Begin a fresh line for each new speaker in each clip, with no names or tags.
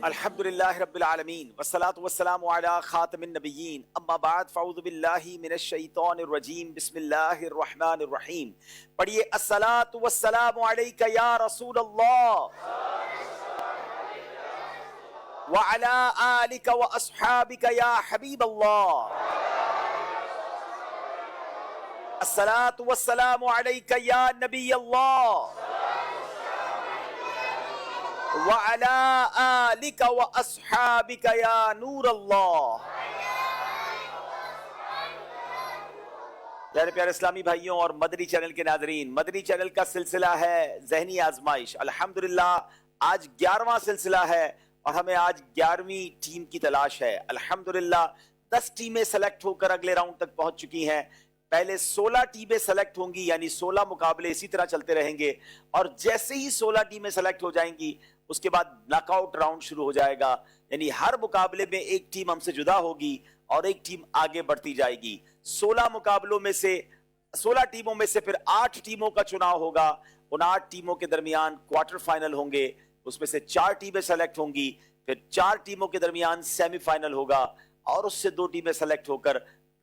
الحمدللہ رب العالمین والصلاة والسلام علی خاتم النبیین اما بعد فاعوذ باللہ من الشیطان الرجیم بسم اللہ الرحمن الرحیم. پڑھیے الصلاة والسلام علیک یا رسول اللہ وعلی آلک واصحابک یا حبیب اللہ. الصلاة والسلام علیک یا نبی اللہ وَعَلَىٰ آلِكَ وَأَصْحَابِكَ يَا نور اللہ. پیارے پیارے اسلامی بھائیوں اور مدنی چینل کے ناظرین، مدنی چینل کا سلسلہ ہے ذہنی آزمائش. الحمدللہ آج 11واں سلسلہ ہے اور ہمیں آج 11ویں ٹیم کی تلاش ہے. الحمدللہ 10 ٹیمیں سلیکٹ ہو کر اگلے راؤنڈ تک پہنچ چکی ہیں. پہلے 16 ٹیمیں سلیکٹ ہوں گی، یعنی 16 مقابلے اسی طرح چلتے رہیں گے، اور جیسے ہی 16 ٹیمیں سلیکٹ ہو جائیں گی اس کے بعد ناک آؤٹ راؤنڈ شروع ہو جائے گا. یعنی ہر مقابلے میں ایک ٹیم ہم سے جدا ہوگی اور ایک ٹیم آگے بڑھتی جائے گی. 16 مقابلوں میں سے 16 ٹیموں میں سے پھر 8 ٹیموں کا چناؤ ہوگا. ان 8 ٹیموں کے درمیان کوارٹر فائنل ہوں گے، اس میں سے 4 ٹیمیں سلیکٹ ہوں گی، پھر 4 ٹیموں کے درمیان سیمی فائنل ہوگا اور اس سے 2 ٹیمیں سلیکٹ ہو کر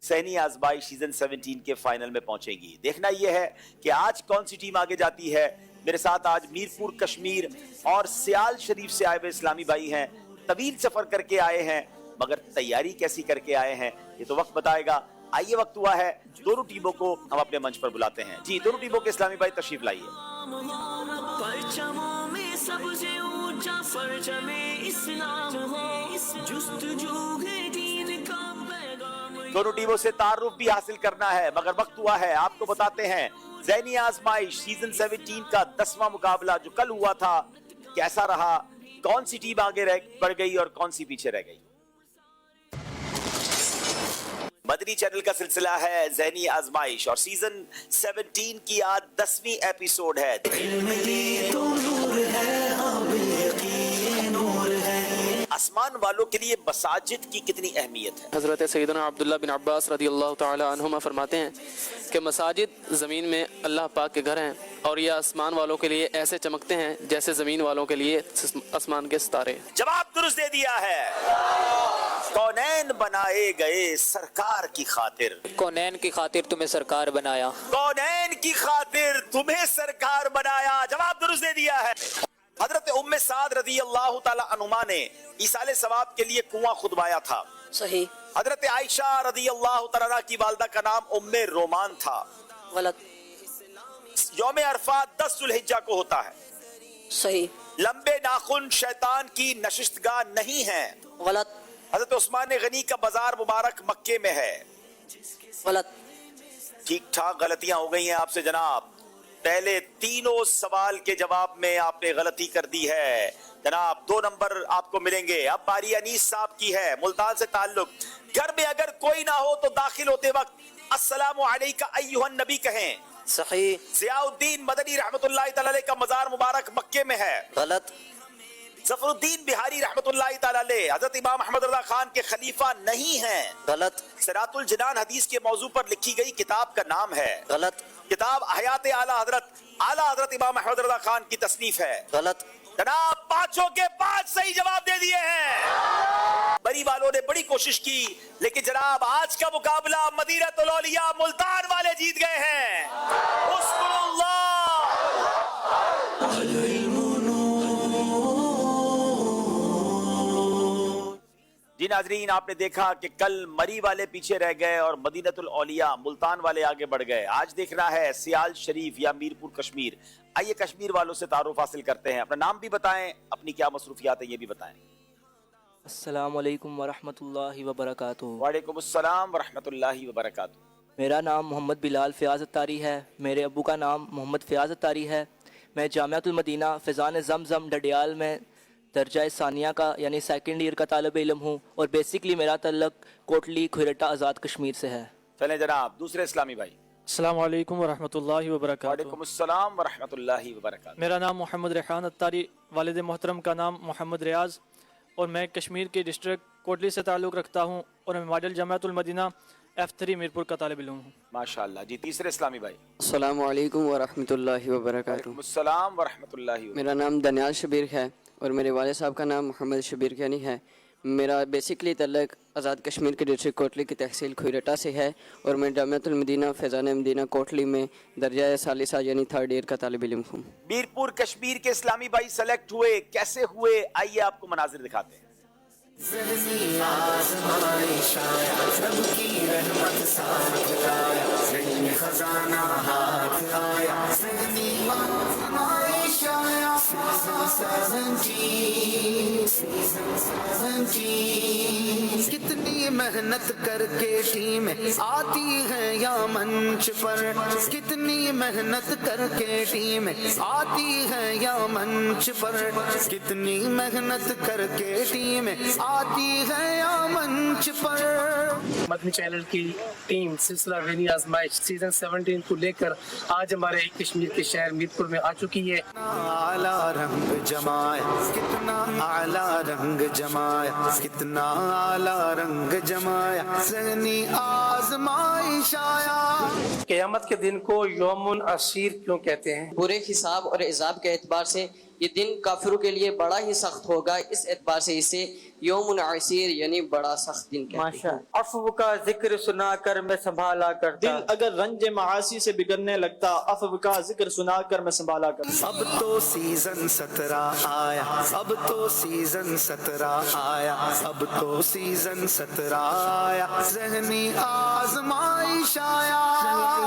ذہنی آزمائش سیزن 17 کے فائنل میں پہنچیں گی. دیکھنا یہ ہے کہ آج کون سی ٹیم آگے جاتی ہے. میرے ساتھ آج میرپور کشمیر اور سیال شریف سے آئے ہوئے اسلامی بھائی ہیں. طویل سفر کر کے آئے ہیں مگر تیاری کیسی کر کے آئے ہیں یہ تو وقت بتائے گا. آئیے وقت ہوا ہے دونوں ٹیموں کو ہم اپنے منچ پر بلاتے ہیں. جی دونوں ٹیموں کے اسلامی بھائی تشریف لائیے. دونوں ٹیموں سے تعارف بھی حاصل کرنا ہے مگر وقت ہوا ہے. آپ کو بتاتے ہیں ذہنی آزمائش سیزن 17 کا 10واں مقابلہ جو کل ہوا تھا کیسا رہا، کون سی ٹیم آگے بڑھ گئی اور کون سی پیچھے رہ گئی. مدنی چینل کا سلسلہ ہے ذہنی آزمائش اور سیزن 17 کی آج 10ویں ایپیسوڈ ہے. آسمان والوں کے لیے مساجد کی کتنی اہمیت ہے.
حضرت سیدنا عبداللہ بن عباس رضی اللہ تعالی عنہما فرماتے ہیں کہ مساجد زمین میں اللہ پاک کے گھر ہیں اور یہ آسمان والوں کے لیے ایسے چمکتے ہیں جیسے زمین والوں کے لیے آسمان کے ستارے.
جواب درست دے دیا ہے. کونین بنائے گئے سرکار کی خاطر،
کونین کی خاطر تمہیں سرکار بنایا،
کونین کی خاطر تمہیں سرکار بنایا. جواب درست دے دیا ہے. حضرت ام سعد رضی اللہ تعالی عنہما نے ایصال ثواب کے لیے کنواں کھدوایا تھا.
صحیح.
حضرت عائشہ رضی اللہ تعالی عنہ کی والدہ کا نام ام رومان تھا.
غلط.
یوم عرفات 10 ذو الحجہ کو ہوتا ہے.
صحیح.
لمبے ناخن شیطان کی نشستگاہ نہیں ہیں.
غلط.
حضرت عثمان غنی کا بازار مبارک مکے میں ہے.
غلط.
ٹھیک ٹھاک غلطیاں ہو گئی ہیں آپ سے جناب. پہلے تینوں سوال کے جواب میں آپ نے غلطی کر دی ہے جناب. 2 نمبر آپ کو ملیں گے. اب باری انیس صاحب کی ہے، ملتان سے تعلق. گھر میں اگر کوئی نہ ہو تو داخل ہوتے وقت السلام علیکہ ایھا النبی کہیں.
صحیح.
ضیاء الدین مدنی رحمت اللہ تعالی علیہ کا مزار مبارک مکے میں ہے.
غلط.
ظفر الدین بہاری رحمت اللہ تعالی علیہ حضرت امام احمد رضا خان کے خلیفہ نہیں ہیں.
غلط.
صراط الجنان حدیث کے موضوع پر لکھی گئی کتاب کا نام ہے.
غلط.
کتاب حیات اعلی حضرت امام احمد رضا خان کی تصنیف ہے.
غلط.
جناب 5 کے 5 صحیح جواب دے دیے ہیں. بری والوں نے بڑی کوشش کی لیکن جناب آج کا مقابلہ مدینہ الاولیاء ملتان والے جیت گئے ہیں. اذکروا اللہ. جی ناظرین آپ نے دیکھا کہ کل مری والے پیچھے رہ گئے اور مدینہ الاولیاء ملتان والے آگے بڑھ گئے. آج دیکھنا ہے سیال شریف یا میرپور کشمیر. آئیے کشمیر والوں سے تعارف حاصل کرتے ہیں. اپنا نام بھی بتائیں، اپنی کیا مصروفیات ہیں یہ بھی بتائیں.
السلام علیکم ورحمۃ اللہ وبرکاتہ.
وعلیکم السلام ورحمۃ اللہ وبرکاتہ.
میرا نام محمد بلال فیاض اتاری ہے. میرے ابو کا نام محمد فیاض اتاری ہے. میں جامعۃ المدینہ فیضان زمزم ڈڈیال میں درجہ ثانیہ کا یعنی 2nd ایئر کا طالب علم ہوں اور بیسکلی میرا تعلق کوٹلی کھویرٹا آزاد کشمیر سے ہے.
چلیں جناب دوسرے اسلامی بھائی.
السلام علیکم ورحمۃ اللہ وبرکاتہ.
وعلیکم السلام ورحمۃ اللہ وبرکاتہ.
میرا نام محمد ریحان اتاری، والد محترم کا نام محمد ریاض، اور میں کشمیر کے ڈسٹرکٹ کوٹلی سے تعلق رکھتا ہوں اور میں ماڈل جامعۃ المدینہ F3 میرپور کا طالب علم ہوں.
ماشاءاللہ. جی تیسرے اسلامی بھائی.
السلام علیکم ورحمۃ اللہ وبرکاتہ.
وعلیکم السلام ورحمۃ اللہ وبرکاتہ.
میرا نام دنیال شبیر ہے اور میرے والد صاحب کا نام محمد شبیر کیانی ہے۔ میرا بیسکلی تعلق آزاد کشمیر کے ڈسٹرکٹ کوٹلی کی تحصیل کھوئیرٹا سے ہے، اور میں جامعۃ المدینہ فیضان مدینہ کوٹلی میں درجہ ثالثہ یعنی 3rd ایئر کا طالب علم ہوں۔
میرپور کشمیر کے اسلامی بھائی سلیکٹ ہوئے، کیسے ہوئے آئیے آپ کو مناظر دکھاتے ہیں۔
ذہنی آزمائش آیا، رب کی رحمت ساتھ لایا، ذہنی خزانہ ہاتھ آیا، ذہنی آزمائش آیا، سیزن کتنی محنت کر کے ٹیم آتی ہے یا منچ پر، کتنی محنت کر کے ٹیم آتی ہے یا منچ پر، کتنی محنت کر کے ٹیم آتی ہے یا منچ پر۔
مدنی چینل کی ٹیم سلسلہ ذہنی آزمائش سیزن 17 کو لے کر آج ہمارے کشمیر کے شہر میرپور میں آ چکی ہے۔
اعلیٰ رنگ جمایا، کتنا اعلیٰ رنگ جمایا، کتنا اعلیٰ رنگ جمایا، ذہنی آزمائش آیا۔
قیامت کے دن کو یوم عسیر کیوں کہتے ہیں؟
پورے حساب اور عذاب کے اعتبار سے یہ دن کافروں کے لیے بڑا ہی سخت ہوگا، اس اعتبار سے اسے یوم عسیر یعنی بڑا سخت دن کہتے ہیں۔
عفو کا ذکر سنا کر میں سنبھالا کرتا، دل اگر رنج معاصی سے بگڑنے لگتا، عفو کا ذکر سنا کر میں سنبھالا کرتا۔
اب تو سیزن 17 آیا، اب تو سیزن 17 آیا، اب تو سیزن 17 آیا، ذہنی آزمائش آیا،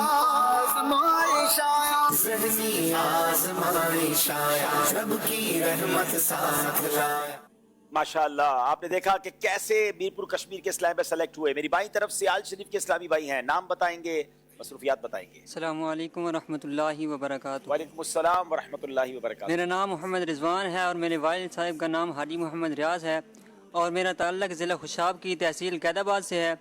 آزمائش آیا، ذہنی آزمائش آیا، رب کی رحمت ساتھ لایا۔
ماشاءاللہ، آپ نے دیکھا کہ کیسے میرپور کشمیر کے اسلامی بھائی سلیکٹ ہوئے۔ میری بائیں طرف سے آل شریف کے اسلامی بھائی ہیں، نام بتائیں گے، مصروفیات بتائیں گے۔
السلام علیکم ورحمۃ اللہ وبرکاتہ۔
وعلیکم السلام ورحمۃ اللہ وبرکاتہ۔
میرا نام محمد رضوان ہے اور میرے والد صاحب کا نام حاجی محمد ریاض ہے، اور میرا تعلق ضلع خوشاب کی تحصیل قید آباد سے ہے،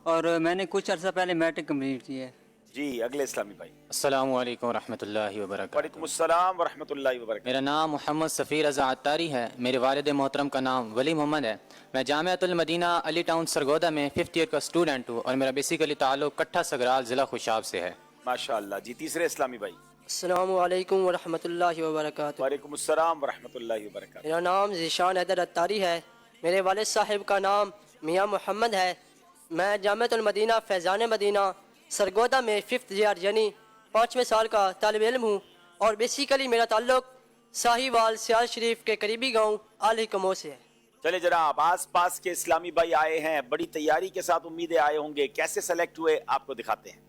اور میں نے کچھ عرصہ پہلے میٹرک کمپلیٹ کی ہے۔
جی اگلے اسلامی بھائی۔
السلام علیکم ورحمۃ اللہ وبرکاتہ۔
وعلیکم السلام ورحمۃ اللہ وبرکاتہ۔
میرا نام محمد سفیر رضا عطاری ہے، میرے والد محترم کا نام ولی محمد ہے، میں جامعۃ المدینہ علی ٹاؤن سرگودا میں 5th ایئر کا اسٹوڈنٹ ہوں، اور میرا بیسیکلی تعلق کٹھا سگرال ضلع خوشاب سے ہے۔
ماشاءاللہ جی، تیسرے اسلامی بھائی۔
السلام علیکم ورحمۃ اللہ وبرکاتہ۔
وعلیکم السلام ورحمۃ اللہ وبرکاتہ۔
میرا نام ذیشان حیدر عطاری ہے، میرے والد صاحب کا نام میاں محمد ہے، میں جامعۃ المدینہ فیضان مدینہ سرگودا میں 5th ایئر یعنی 5ویں سال کا طالب علم ہوں، اور بیسیکلی میرا تعلق ساہیوال سیال شریف کے قریبی گاؤں آل کمو سے ہے۔
چلے جناب، آس پاس کے اسلامی بھائی آئے ہیں، بڑی تیاری کے ساتھ امیدیں آئے ہوں گے، کیسے سلیکٹ ہوئے آپ کو دکھاتے ہیں۔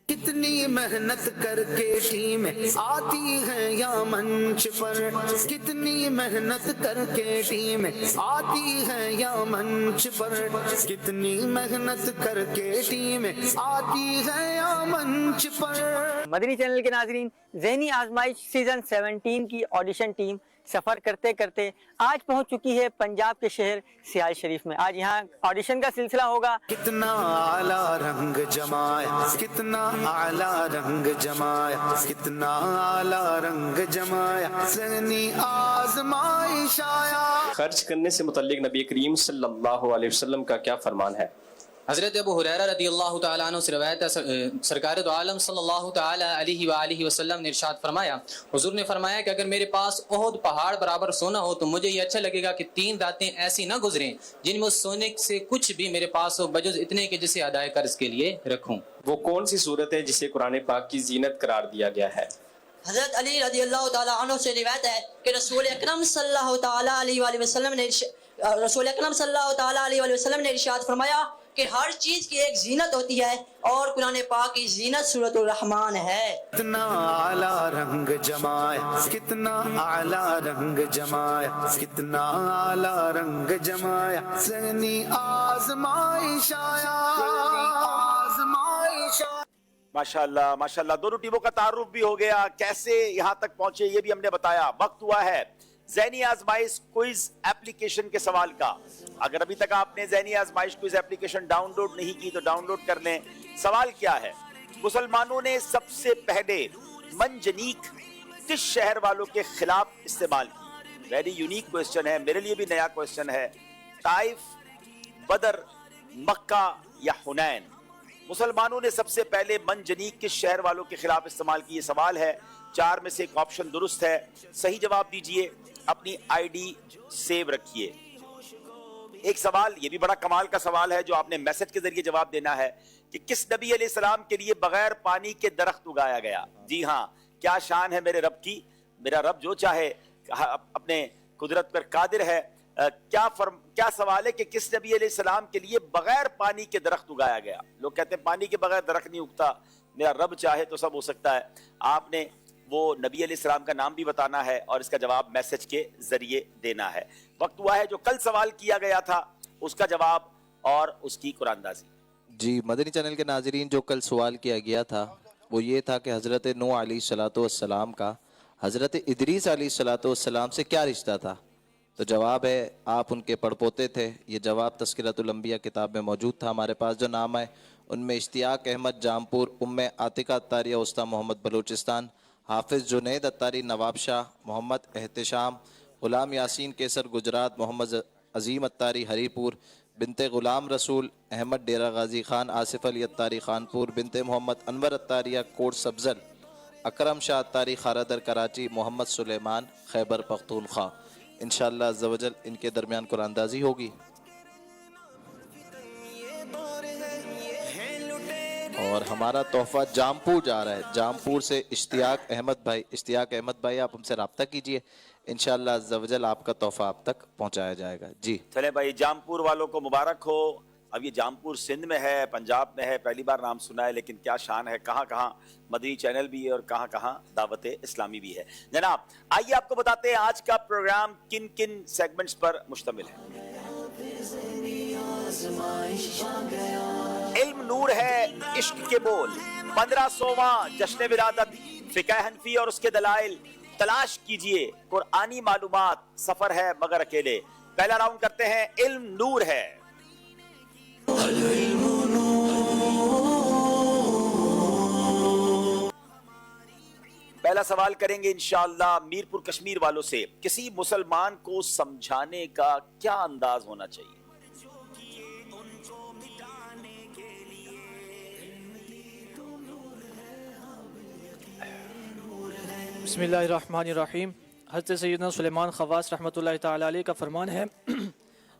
کتنی محنت کر کے ٹیم آتی ہے یا منچ پر، کتنی محنت کر کے ٹیم آتی ہے یا منچ پر، کتنی محنت کر کے ٹیم آتی ہے یا منچ پر۔
مدنی چینل کے ناظرین، ذہنی آزمائش سیزن 17 کی آڈیشن ٹیم سفر کرتے کرتے آج پہنچ چکی ہے پنجاب کے شہر سیال شریف میں۔ آج یہاں آڈیشن کا سلسلہ ہوگا۔
کتنا اعلیٰ رنگ جمایا، کتنا اعلیٰ رنگ جمایا، کتنا اعلیٰ رنگ جمایا، ذہنی آزمائش آیا۔
خرچ کرنے سے متعلق نبی کریم صلی اللہ علیہ وسلم کا کیا فرمان ہے؟
حضرت ابو حریرہ رضی اللہ تعالیٰ عنہ سے روایت ہے، سرکار دو عالم صلی اللہ تعالیٰ علیہ وآلہ وسلم نے ارشاد فرمایا، حضور نے فرمایا کہ اگر میرے پاس احد پہاڑ برابر سونا ہو تو مجھے یہ اچھا لگے گا کہ 3 راتیں ایسی نہ گزریں جن میں اس سونے سے کچھ بھی میرے پاس ہو بجز اتنے کہ جسے ادائے قرض کے لیے رکھوں۔
وہ کون سی صورت ہے جسے قرآن پاک کی زینت قرار دیا گیا ہے؟
حضرت علی رضی اللہ تعالیٰ عنہ سے روایت ہے کہ رسول اکرم صلی اللہ تعالیٰ علیہ وآلہ وسلم نے ارشاد فرمایا کہ ہر چیز کی ایک زینت ہوتی ہے، اور قرآن پاک کی زینت سورۃ الرحمن ہے۔
کتنا اعلیٰ رنگ جمایا، کتنا اعلیٰ رنگ جمایا، کتنا اعلیٰ رنگ جمایا، ذہنی آزمائش آیا، آزمائش آیا۔
ماشاءاللہ ماشاءاللہ، دونوں ٹیموں کا تعارف بھی ہو گیا، کیسے یہاں تک پہنچے یہ بھی ہم نے بتایا۔ وقت ہوا ہے ذہنی آزمائش کوئز ایپلیکیشن کے سوال کا۔ اگر ابھی تک آپ نے ذہنی آزمائش کوئز ایپلیکیشن ڈاؤن لوڈ نہیں کی تو ڈاؤن لوڈ کر لیں۔ سوال کیا ہے؟ مسلمانوں نے سب سے پہلے منجنیق کس شہر والوں کے خلاف استعمال کی؟ ویری یونیک کوئسچن ہے، میرے لیے بھی نیا کوئسچن ہے۔ طائف، بدر، مکہ یا حنین؟ مسلمانوں نے سب سے پہلے منجنیق کس شہر والوں کے خلاف استعمال کی؟ یہ سوال ہے، 4 میں سے ایک آپشن درست ہے۔ صحیح جواب دیجئے अपनी आईडी सेव रखिए। एक सवाल, ये भी बड़ा कमाल का सवाल है जो आपने मैसेज के जरिए जवाब देना है कि किस नबी अलैहिस्सलाम के लिए बगैर पानी के दरख्त उगाया गया? जी हाँ, क्या शान है मेरे रब की। मेरा रब जो चाहे अपने कुदरत पर कादिर है। क्या सवाल है कि किस नबी अलैहिस्सलाम के लिए बगैर पानी के दरख्त उगाया गया? लोग कहते हैं पानी के बगैर दरख्त नहीं उगता। मेरा रब चाहे तो सब हो सकता है। आपने वो नबी अलैहिस्सलाम का नाम भी बताना है और इसका जवाब मैसेज के जरिए देना है। वक्त हुआ है जो कल सवाल किया गया था उसका जवाब और उसकी कुरानदाजी।
जी, मदनी चैनल के नाजरीन, जो कल सवाल किया गया था वो ये था कि हज़रत नूह अलैहिस्सलाम का हज़रत इदरीस अलैहिस्सलाम से क्या रिश्ता था। तो जवाब है, आप उनके पड़पोते थे। ये जवाब तज़किरतुल अंबिया किताब में मौजूद था हमारे पास। जो नाम है उनमें इश्तियाक अहमद जामपुर, उम्मे आतिका अत्तारी उस्ता मोहम्मद बलूचिस्तान, हाफिज़ जुनैद अत्तारी नवाब शाह, मोहम्मद एहतशाम, ग़ुलाम यासीन केसर गुजरात, मोहम्मद अजीम अत्तारी हरीपुर, बिनते ग़ुलाम रसूल अहमद डेरा गाजी खान, आसिफ अली अत्तारी खानपुर, बिनते मोहम्मद अनवर अत्तारिया कोट सब्ज़ल, अकरम शाह अत्तारी खारादर कराची, मोहम्मद सुलेमान खैबर पख्तूनख्वा। इंशाअल्लाह अज़्ज़ा वजल इनके दरमियान कुरानदाजी होगी। और हमारा तोहफ़ा जामपुर जा रहा है। जामपुर से इश्तियाक अहमद भाई आप हमसे रब्ता कीजिए, इंशाअल्लाह अज़्ज़ा वजल आपका तोहफ़ा आप तक पहुंचाया जाएगा। जी
चले भाई, जामपुर वालों को मुबारक हो। अब ये जामपुर सिंध में है, पंजाब में है, पहली बार नाम सुना है, लेकिन क्या शान है। कहाँ कहाँ मदनी चैनल भी है और कहाँ कहाँ दावत इस्लामी भी है। जनाब, आइए आपको बताते हैं आज का प्रोग्राम किन किन सेगमेंट्स पर मुश्तमिल है। इल्म नूर है, इश्क के बोल, 1500वां जश्न विलादत, फ़िक़ह हनफी और उसके दलाइल, तलाश कीजिए कुरानी मालूमात, सफर है मगर अकेले। पहला राउंड करते हैं, इल्म नूर है। पहला सवाल करेंगे इंशाअल्लाह मीरपुर कश्मीर वालों से। किसी मुसलमान को समझाने का क्या अंदाज होना चाहिए?
बिस्मिल्लाहिर्रहमानिर्रहीम। हज़रत सैयदना सुलेमान ख़वास रहमतुल्लाहि तआला अलैह का फरमान है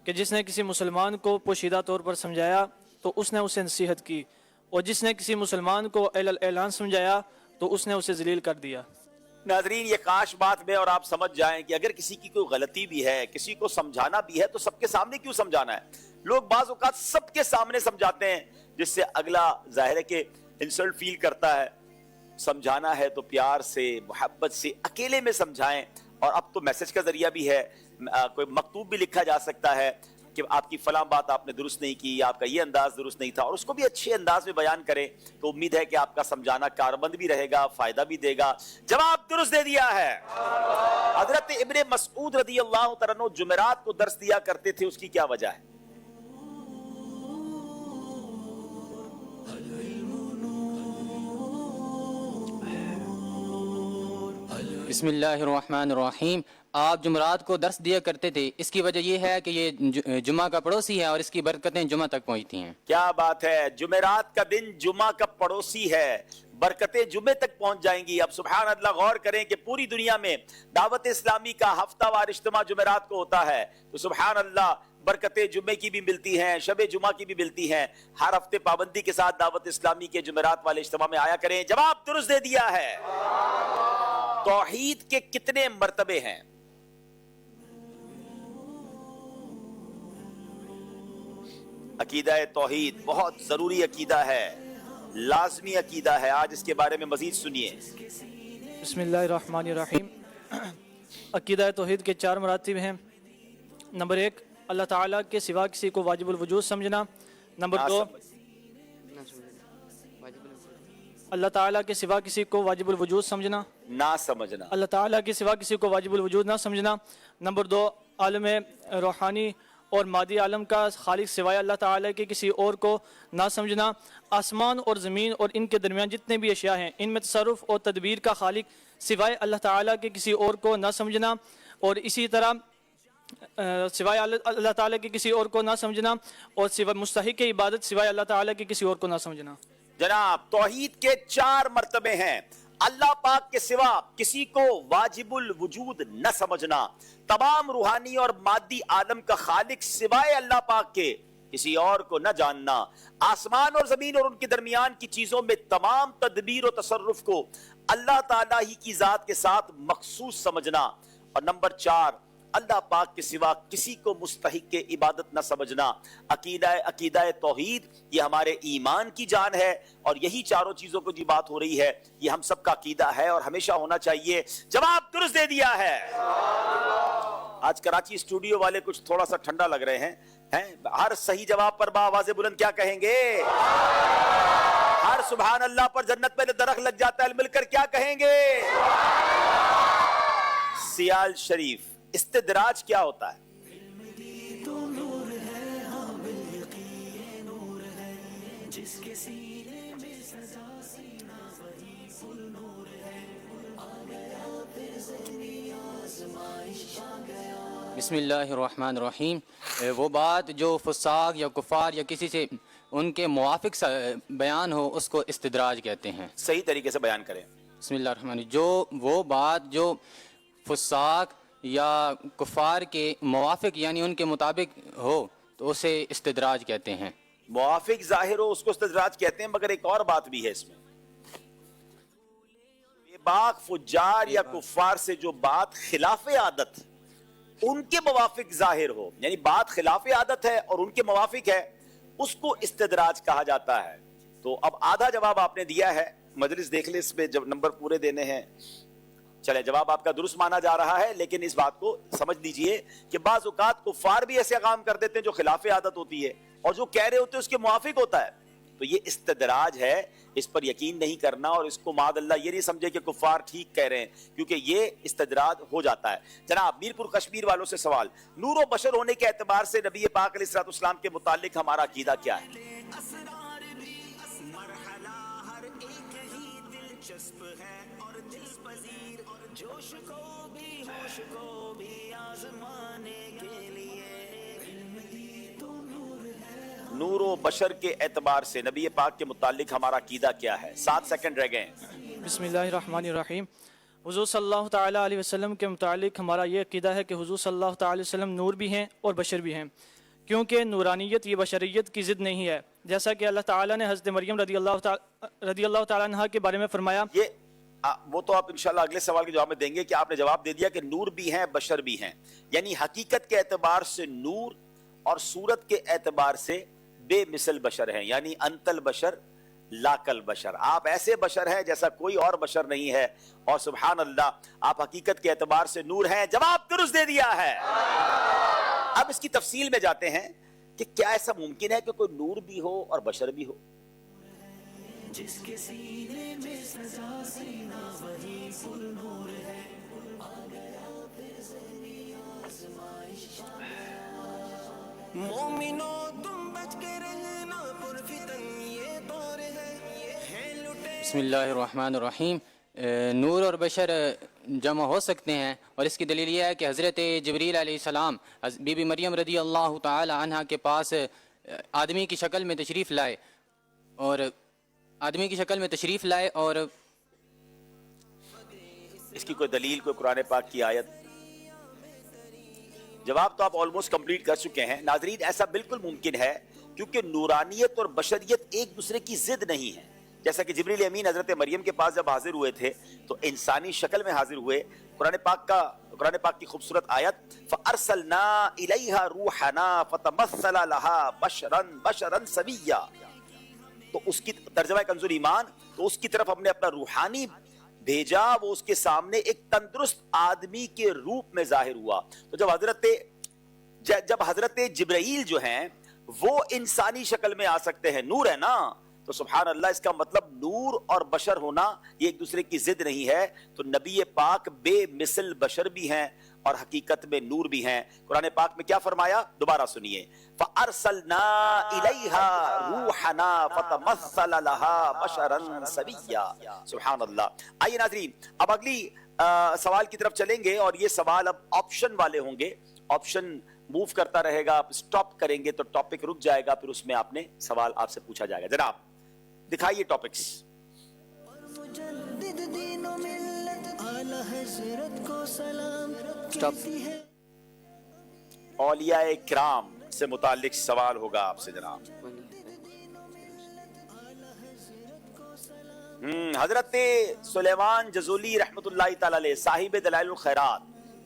कि जिसने किसी मुसलमान को पोशीदा तौर पर समझाया तो उसने उसे नसीहत की, और जिसने किसी मुसलमान को ऐलान समझाया तो उसने उसे ज़लील कर दिया।
नाज़रीन, ये काश बात में और आप समझ जाएं कि अगर किसी की कोई गलती भी है, किसी को समझाना भी है, तो सबके सामने क्यों समझाना है। लोग बाज़ औक़ात सबके सामने समझाते हैं जिससे अगला ज़ाहिर है कि इंसल्ट फील करता है। समझाना है तो प्यार से, मोहब्बत से, अकेले में समझाएं। और अब तो मैसेज का जरिया भी है, कोई मकतूब भी लिखा जा सकता है कि आपकी फलां बात आपने दुरुस्त नहीं की, आपका ये अंदाज दुरुस्त नहीं था, और उसको भी अच्छे अंदाज में बयान करें तो उम्मीद है कि आपका समझाना कारबंद भी रहेगा, फायदा भी देगा। जवाब दुरुस्त दे दिया है। हजरत इब्ने मसऊद रज़ियल्लाहु तआला अन्हु जुमेरात को दर्स दिया करते थे, उसकी क्या वजह है?
बिस्मिल्लाहिर्रहमानिर्रहीम। आप जुमरात को दर्स दिया करते थे, इसकी वजह यह है कि ये जुमा का पड़ोसी है और इसकी बरकतें जुमा तक पहुंचती हैं।
क्या बात है, जुमेरात का दिन जुमा का पड़ोसी है, बरकतें जुमे तक पहुंच जाएंगी। अब सुभान अल्लाह, गौर करें कि पूरी दुनिया में दावत इस्लामी का हफ्तावार इज्तिमा जुमेरात को होता है, तो सुभान अल्लाह बरकतें जुमे की भी मिलती हैं, शबे जुमा की भी मिलती हैं। हर हफ्ते पाबंदी के साथ दावत इस्लामी के जुमेरात वाले इज्तिमा में आया करें। जवाब दुरुस्त दे दिया है। तौहीद के कितने मर्तबे हैं? अकीदा तौहीद बहुत जरूरी अकीदा है, लाजमी अकीदा है। आज इसके बारे में मजीद सुनिए।
बिस्मिल्लाहिर्रहमानिर्रहीम। अकीदा तौहीद के 4 मरातिब हैं। नंबर 1, अल्लाह ताला के सिवा किसी को वाजिबुल वजूद समझना। नंबर 2, अल्लाह ताला के सिवा किसी को वाजिबुल वजूद समझना
ना समझना।
अल्लाह ताला के सिवा किसी को वाजिबुल वजूद ना समझना। नंबर 2, आलम रूहानी और मादी आलम का खालिक सिवाय अल्लाह ताला के किसी और को ना समझना। आसमान और ज़मीन और इनके दरमियान जितने भी अशिया हैं, इनमें तसर्रुफ़ और तदबीर का खालिक सिवाय अल्लाह ताला के किसी और को ना समझना। और इसी तरह सिवाय अल्लाह ताला के किसी और को ना समझना, और सिवाय मुस्तहिक इबादत सिवाय अल्लाह ताला के किसी और को ना समझना।
जनाब, तौहीद के 4 मर्तबे हैं। अल्लाह पाक के सिवा किसी को वाजिबुल वजूद न समझना, तमाम रूहानी और मादी आलम का खालिक सिवाय अल्लाह पाक के किसी और को न जानना, आसमान और जमीन और उनके दरमियान की चीजों में तमाम तदबीर और तसर्रुफ को अल्लाह ताला ही की जात के साथ मखसूस समझना, और नंबर 4 अल्लाह पाक के सिवा किसी को मुस्तहिक के इबादत न समझना। अकीदा तौहीद ये हमारे ईमान की जान है, और यही चारों चीजों को जी बात हो रही है, ये हम सबका अकीदा है और हमेशा होना चाहिए। जवाब दुरुस्त दे दिया है। आज कराची स्टूडियो वाले कुछ थोड़ा सा ठंडा लग रहे हैं? हर सही जवाब पर बाआवाज़े बुलंद क्या कहेंगे? हर सुभान अल्लाह पर जन्नत में दरख्त लग जाता है मिलकर क्या कहेंगे? सियाल शरीफ, इस्तिदराज क्या होता है?
बिस्मिल्लाहिर्रहमानिर्रहीम। वो बात जो फुसाक या कुफार या किसी से उनके मुवाफिक बयान हो उसको इस्तिदराज कहते हैं।
सही तरीके से बयान करें।
बिस्मिल्लाहिर्रहमानिर्रहीम। जो वो बात जो फुसाक या कुफार के मुवाफिक यानी उनके मुताबिक हो तो उसे इस्तिदराज कहते हैं।
मुवाफिक जाहिर हो उसको इस्तिदराज कहते हैं, मगर एक और बात भी है इसमें। बेबाक फुज्जार या कुफार से जो बात खिलाफे आदत उनके मुवाफिक जाहिर हो, यानी बात खिलाफे आदत है और उनके मुवाफिक है, उसको इस्तिदराज कहा जाता है। तो अब आधा जवाब आपने दिया है, मजलिस देख ले, इस पे जब नंबर पूरे देने हैं। चले, जवाब आपका दुरुस्त माना जा रहा है, लेकिन इस बात को समझ लीजिए कि बाज़ औक़ात कुफ़ार भी ऐसे काम कर देते हैं जो खिलाफे आदत होती है, और जो कह रहे होते हैं उसके मुआफिक होता है। तो ये इस्तिदराज है, इस पर यकीन नहीं करना, और इसको मादअल्लाह ये नहीं समझे कि कुफ़ार ठीक कह रहे हैं, क्योंकि ये इस्तिदराज हो जाता है। जनाब मीरपुर कश्मीर वालों से सवाल, नूर व बशर होने के एतबार से नबी पाक अलैहिस्सलाम के मुतालिक हमारा अकीदा क्या है? नूर व बशर के एतबार से नबी पाक के मुतालिक हमारा अकीदा क्या है? 7 सेकंड रह गए।
बिस्मिल्लाहिर्रहमानिर्रहीम। हुजूर सल्लल्लाहु तआला अलैहि वसल्लम के मुतालिक हमारा ये अकीदा है कि हुजूर सल्लल्लाहु तआला अलैहि वसल्लम नूर भी हैं और बशर भी हैं, क्योंकि नूरानियत ये बशरियत की ज़िद नहीं है। जैसा कि अल्लाह ताला ने हज़रत मरियम रज़ियल्लाहु ताला अन्हा के बारे में फरमाया।
ये वो तो आप इंशाल्लाह अगले सवाल के जवाब में देंगे कि आपने जवाब दे दिया कि नूर भी हैं बशर भी हैं, यानी हकीकत के एतबार से नूर और सूरत के एतबार से बेमिसल बशर हैं, यानी अंतल बशर लाकल बशर। आप ऐसे बशर हैं जैसा कोई और बशर नहीं है, और सुभान अल्लाह आप हकीकत के एतबार से नूर हैं। जवाब दुरुस्त दे दिया है। अब इसकी तफसील में जाते हैं कि क्या ऐसा मुमकिन है कि कोई नूर भी हो और बशर भी हो? जिसके सीने में सजा सीना वही फुल नूर है, आ गया फिर ज़हनी आज़माइश मोमिनो तुम बच के रहना पुरफितन ये दौर है लुटे।
बिस्मिल्लाहिर्रहमानिर्रहीम। नूर और बशर जमा हो सकते हैं, और इसकी दलील यह है कि हज़रत जिब्रील अलैहिस्सलाम बीबी मरियम रज़ी अल्लाह ताला अन्हा के पास आदमी की शक्ल में तशरीफ़ लाए, और आदमी की शक्ल में तशरीफ़ लाए, और
इसकी कोई दलील, कोई कुरान पाक की आयत? जवाब तो आप ऑलमोस्ट कंप्लीट कर चुके हैं। नाजरीन, ऐसा बिल्कुल मुमकिन है, क्योंकि नूरानियत और बशरियत एक दूसरे की जिद नहीं है। जैसा कि जिब्रील अमीन हजरत मरियम के पास जब हाजिर हुए थे तो इंसानी शक्ल में हाजिर हुए। कुरान पाक की खूबसूरत आयत, फअरसलना इलैहा रूहना फतमस्सला लहा बशरन सविय्या, तो उसकी तर्जुमा कंजुल ईमान, तो उसकी तरफ हमने अपना रूहानी भेजा, वो उसके सामने एक तंदुरुस्त आदमी के रूप में जाहिर हुआ। तो जब हजरत जिब्राइल जो हैं वो इंसानी शक्ल में आ सकते हैं, नूर है ना, तो सुभान अल्लाह, इसका मतलब नूर और बशर होना ये एक दूसरे की जिद नहीं है। तो नबी पाक बेमिसल बशर भी हैं और हकीकत में नूर भी हैं। कुरान पाक में क्या फरमाया, दोबारा सुनिए, फअरसलना इलैहा रूहना फतमस्सला लहा बशरन सविय्या। सुभान अल्लाह। आइए नाज़रीन, अब अगली सवाल की तरफ चलेंगे, और ये सवाल अब ऑप्शन वाले होंगे। ऑप्शन मूव करता रहेगा, आप स्टॉप करेंगे तो टॉपिक रुक जाएगा, फिर उसमें आपने सवाल आपसे पूछा जाएगा। जनाब दिखाइए टॉपिक्स।
स्टॉप।
औलिया किराम से मुतालिक सवाल होगा आपसे जनाब। हजरत सुलेमान जज़ूली रहमतुल्लाहि ताला अलैह साहिब दलाइलुल खैरात,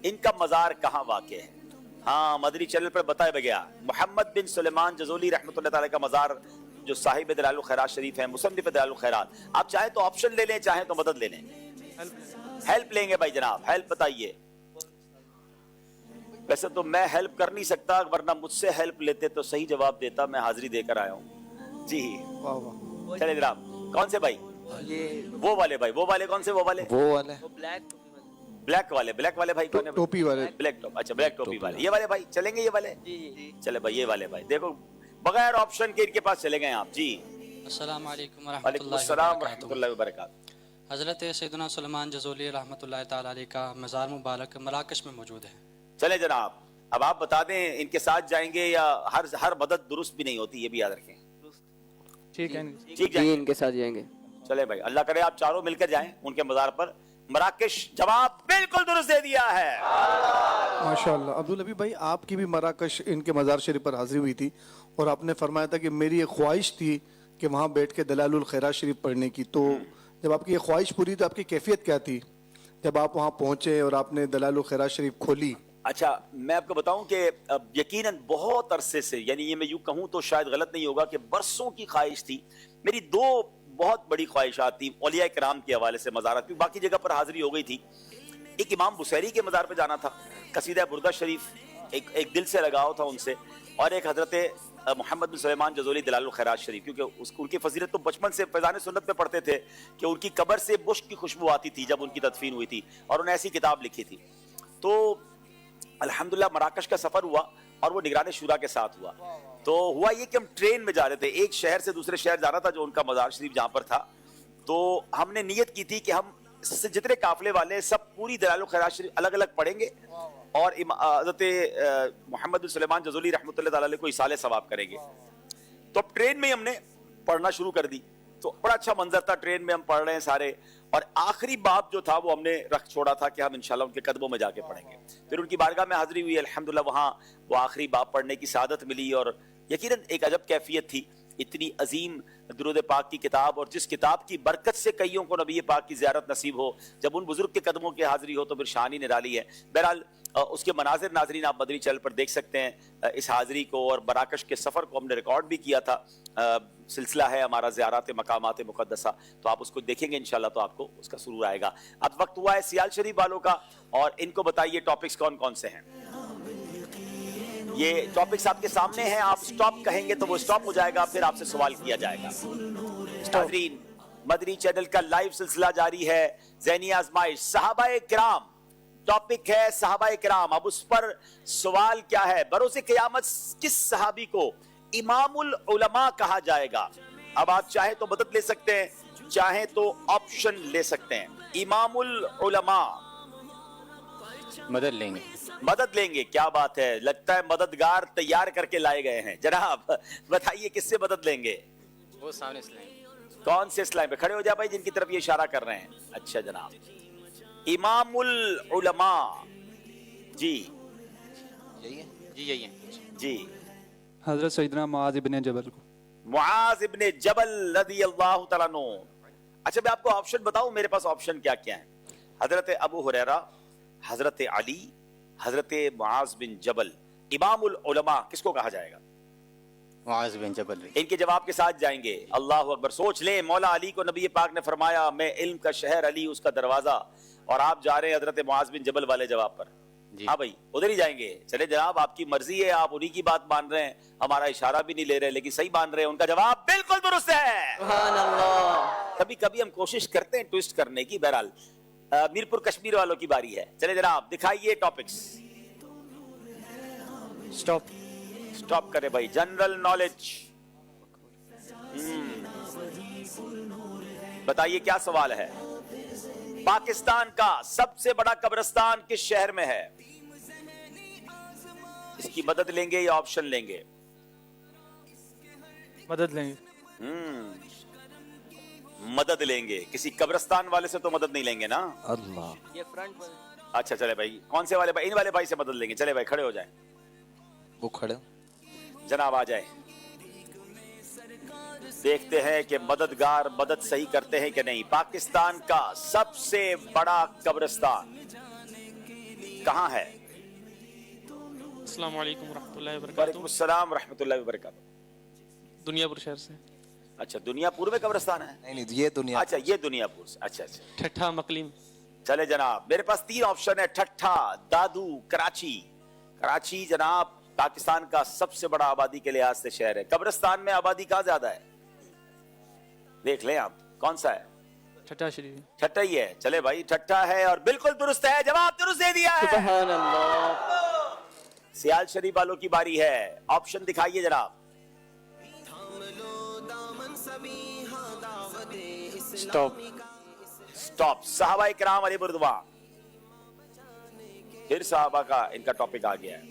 इनका मज़ार कहाँ वाक़ है? हाँ, मदरी चैनल पर बताया गया। मोहम्मद बिन सुलेमान जज़ूली रहमतुल्लाहि ताला का मज़ार जो साहिब दलाइलुल खैरात शरीफ है, मुसन्निफ दलाइलुल खैरात। आप चाहे तो ऑप्शन ले लें, चाहे तो मदद ले लें। हेल्प लेंगे भाई जनाब, हेल्प बताइए। वैसे तो मैं हेल्प कर नहीं सकता, वरना मुझसे हेल्प लेते तो सही जवाब देता। मैं हाजिरी देकर आया हूँ जी। चले जनाब, कौन से भाई?
ये
वो वाले भाई, वो वाले कौन से? वो वाले ब्लैक वाले भाई कौन है?
टोपी वाले,
ब्लैक टॉप। अच्छा, ब्लैक टोपी वाले, ये वाले भाई चलेंगे? ये वाले चले भाई, ये वाले भाई देखो बगैर ऑप्शन के इनके पास चले गए आप जी।
अस्सलाम वालेकुम
रहमतुल्लाहि व बरकातहू।
हज़रत सैयदना सुलेमान जज़ूली रहमतुल्लाहि ताला अलैह का मज़ार मुबारक मराकश में मौजूद है।
चले जनाब, अब आप बता दें इनके साथ जाएंगे या हर मदद दुरुस्त भी नहीं होती, ये भी याद रखें।
ठीक है,
ठीक है,
इनके साथ जाएंगे।
चले भाई, अल्लाह करे आप चारों मिलकर जाएं उनके मज़ार पर। मराकश जवाब बिल्कुल दुरुस्त दे दिया है,
माशाअल्लाह। अब्दुल हबीब भाई, आपकी भी मराकश इनके मज़ार शरीफ पर हाजिरी हुई थी और आपने फरमाया था कि मेरी एक ख्वाहिश थी कि वहाँ बैठ के दलाइलुल खैरात शरीफ पढ़ने की। तो जब आपकी ये ख्वाहिश पूरी, तो आपकी कैफियत क्या थी जब आप वहाँ पहुँचे और आपने दलाइलुल खैरात शरीफ खोली?
अच्छा, मैं आपको बताऊं कि यकीनन बहुत अरसे से, यानी ये मैं यूं कहूं तो शायद गलत नहीं होगा कि बरसों की ख्वाहिश थी मेरी। दो बहुत बड़ी ख्वाहिशात थी औलिया किराम के हवाले से मज़ारत की। बाकी जगह पर हाजिरी हो गई थी। एक इमाम बुसैरी के मज़ार पे जाना था, कसीदा बुर्दा शरीफ एक दिल से लगाव था उनसे, और एक हजरत मोहम्मद बिन सुलेमान जज़ूली दलाइलुल खैरात शरीफ, क्योंकि उनकी फजीलत तो बचपन से फैज़ान सुन्नत में पढ़ते थे कि उनकी कब्र से बुश्क की खुशबू आती थी जब उनकी तदफीन हुई थी, और उन्हें ऐसी किताब लिखी थी। तो अल्हम्दुलिल्लाह मराकश का सफर हुआ और वो निगरान शुरा के साथ हुआ। तो हुआ ये कि हम ट्रेन में जा रहे थे, एक शहर से दूसरे शहर जाना था जो उनका मज़ार शरीफ जहाँ पर था। तो हमने नियत की थी कि हम जितने काफिले वाले सब पूरी दलाइलुल खैरात शरीफ अलग अलग पढ़ेंगे और हज़रत मोहम्मद बिन सुलेमान जज़ूली रहमतुल्लाहि ताला अलैह को इसाले सवाब करेंगे। तो अब ट्रेन में हमने पढ़ना शुरू कर दी। तो बड़ा अच्छा मंजर था, ट्रेन में हम पढ़ रहे हैं सारे, और आखिरी बाब जो था वो हमने रख छोड़ा था कि हम इंशाल्लाह उनके कदमों में जाके पढ़ेंगे। फिर उनकी बारगाह में हाजिरी हुई, अल्हम्दुलिल्लाह वहाँ वो आखिरी बाब पढ़ने की सआदत मिली, और यकीनन एक अजब कैफियत थी। इतनी अजीम दुरूद पाक की किताब, और जिस किताब की बरकत से कईयों को नबी पाक की ज़ियारत नसीब हो, जब उन बुजुर्ग के कदमों की हाजिरी हो तो फिर शान ही निराली है। बहरहाल उसके मनाजिर नाजरीन आप मदनी चैनल पर देख सकते हैं। इस हाजिरी को और मराकश के सफ़र को हमने रिकॉर्ड भी किया था। सिलसिला है हमारा ज़ियारत मकामात मुक़द्दसा, तो आप उसको देखेंगे इंशाल्लाह, तो आपको उसका सुरूर आएगा। अब वक्त हुआ है सियाल शरीफ वालों का, और इनको बताइए टॉपिक्स कौन कौन से हैं। ये टॉपिक्स आपके सामने हैं, आप स्टॉप कहेंगे तो वो स्टॉप हो जाएगा, फिर आपसे सवाल किया जाएगा। नाज़रीन, मदनी चैनल का लाइव सिलसिला जारी है, ज़हनी आज़माइश सहाबाए किराम। टॉपिक है सहाबाए किराम। अब उस पर सवाल क्या है? बरोज़े क़यामत किस सहाबी को इमामुल उलमा कहा जाएगा? अब आप चाहे तो मदद ले सकते हैं, चाहे तो ऑप्शन ले सकते हैं। इमामुल उलमा,
मदद लेंगे।
मदद लेंगे, क्या बात है, लगता है मददगार तैयार करके लाए गए हैं। जनाब बताइए किससे मदद लेंगे?
वो सामने इस्लाम।
कौन से इस्लाम पे खड़े हो जाए भाई जिनकी तरफ ये इशारा कर रहे हैं। अच्छा जनाब, इमामुल उलमा जी,
यही है जी, यही है
जी।
हजरत सैयदना मुआज़ इब्ने जबल को।
मुआज़ इब्ने जबल रज़ियल्लाहु तआला अन्हु। अच्छा, मैं आपको ऑप्शन बताऊं, मेरे पास ऑप्शन क्या क्या है। हजरत अबू हुरैरा, हजरत अली, हजरत मुआज़ बिन जबल। इमामुल उलमा किसको कहा जाएगा?
मुआज़ बिन जबल।
इनके जवाब के साथ जाएंगे। अल्लाह अकबर। सोच लें, मौला अली को नबी पाक ने फरमाया मैं इल्म का शहर, अली उसका दरवाजा, और आप जा रहे हैं हजरत मुआज़ बिन जबल वाले जवाब पर। हाँ भाई, उधर ही जाएंगे। चले जनाब, आपकी मर्जी है, आप उन्हीं की बात मान रहे हैं, हमारा इशारा भी नहीं ले रहे, लेकिन सही मान रहे हैं। उनका जवाब बिल्कुल दुरुस्त है। सुभान अल्लाह। कभी कभी हम कोशिश करते हैं ट्विस्ट करने की। बहरहाल मीरपुर कश्मीर वालों की बारी है। चले जनाब, दिखाइए टॉपिक्स।
स्टॉप।
स्टॉप करे भाई। General knowledge. बताइए क्या सवाल है। पाकिस्तान का सबसे बड़ा कब्रिस्तान किस शहर में है? इसकी मदद लेंगे या ऑप्शन लेंगे?
मदद लेंगे।
मदद लेंगे, किसी कब्रिस्तान वाले से तो मदद नहीं लेंगे ना?
अल्लाह।
ये फ्रंट
अच्छा चले भाई, कौन से वाले भाई? इन वाले भाई से मदद लेंगे। चले भाई खड़े हो जाए,
वो खड़े।
जनाब आ जाए। देखते हैं कि मददगार मदद सही करते हैं कि नहीं। पाकिस्तान का सबसे बड़ा कब्रिस्तान कहाँ है?
अस्सलाम वालेकुम रहमतुल्लाहि व बरकातहू।
वालेकुम अस्सलाम रहमतुल्लाहि व बरकातहू।
दुनियापुर शहर से।
अच्छा, दुनियापुर में कब्रिस्तान है?
नहीं, ये दुनिया।
अच्छा, ये दुनियापुर से। अच्छा अच्छा,
ठट्ठा मकलीम।
चले जनाब, मेरे पास 3 ऑप्शन है, ठट्ठा, दादू, कराची। कराची जनाब पाकिस्तान का सबसे बड़ा आबादी के लिहाज से शहर है। कब्रिस्तान में आबादी कहाँ ज्यादा है? देख लें आप, कौन सा है?
ठट्ठा शरीफ।
ठट्ठा ही है। चले भाई, ठट्ठा है और बिल्कुल दुरुस्त है। जवाब दुरुस्त दे दिया है।
सुभान अल्लाह।
सियाल शरीफ वालों की बारी है। ऑप्शन दिखाइए जनाब।
स्टॉप।
स्टॉप। सहाबा इकराम अली बुर्दवा। फिर सहाबा का इनका टॉपिक आ गया है।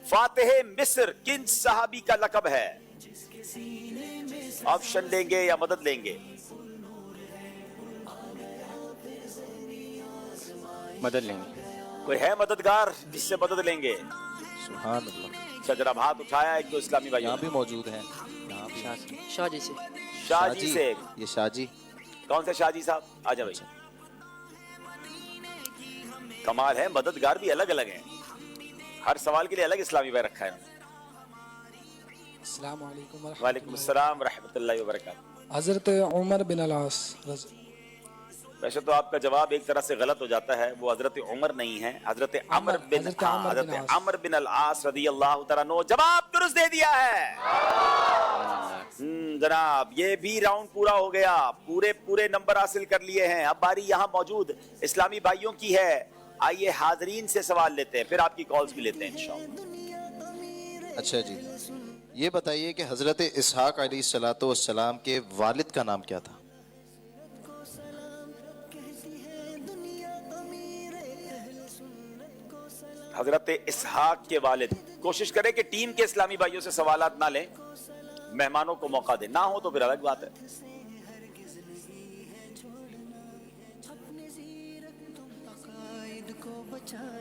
फातिह मिस्र किन सहाबी का लकब है? ऑप्शन लेंगे या मदद लेंगे?
मदद लेंगे।
कोई है मददगार जिससे मदद लेंगे?
सुभान अल्लाह।
अच्छा जनाब हाथ उठाया एक तो इस्लामी भाई
यहाँ भी मौजूद है। यहाँ भी
शाहजी से।
शाहजी से।
ये शाहजी।
कौन से शाहजी साहब? आजा भाई। कमाल है, मददगार भी अलग अलग हैं। हर सवाल के लिए अलग इस्लामी भाई रखा है। वालेकुम अस्सलाम रहमतुल्लाहि व बरकातहू।
हजरत उमर बिन अल-आस।
वैसे तो आपका जवाब एक तरह से गलत हो जाता है, वो हजरत उमर नहीं है, हजरत अमर बिन अल-आस रदियल्लाहु तआला अन्हु। जवाब दुरुस्त दे दिया है। जनाब ये भी राउंड पूरा हो गया, पूरे नंबर हासिल कर लिए हैं। अब बारी यहाँ मौजूद इस्लामी भाइयों की है। आइए हाजरीन से सवाल लेते हैं, फिर आपकी कॉल्स भी लेते हैं इंशाअल्लाह।
अच्छा जी, ये बताइए कि हजरत इसहाक अलैहिस्सलातु वस्सलाम के वालिद का नाम क्या था?
हजरत इसहाक के वालिद। कोशिश करें कि टीम के इस्लामी भाइयों से सवालात ना लें, मेहमानों को मौका दें, ना हो तो फिर अलग बात है।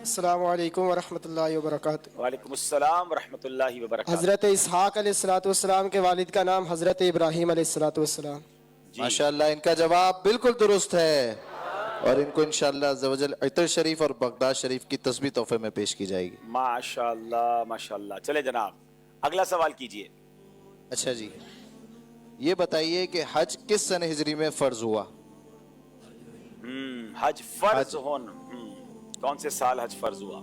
अस्सलाम वालेकुम व रहमतुल्लाहि व बरकातहू।
वालेकुम अस्सलाम व रहमतुल्लाहि व बरकातहू।
हजरत इसहाक अलैहिस्सलातु वस्सलाम के वालिद का नाम हजरत इब्राहिम अलैहिस्सलातु वस्सलाम।
माशाअल्लाह, इनका जवाब बिल्कुल दुरुस्त है और इनको इंशाअल्लाह अज़्ज़वजल इतर शरीफ और बगदाद शरीफ की तस्बीह तोहफे में पेश की जाएगी।
माशाअल्लाह माशाअल्लाह। चले जनाब अगला सवाल कीजिए।
अच्छा जी, ये बताइए कि हज किस सन हिजरी में फर्ज हुआ?
हज फर्ज होना, कौन से साल हज फर्ज हुआ?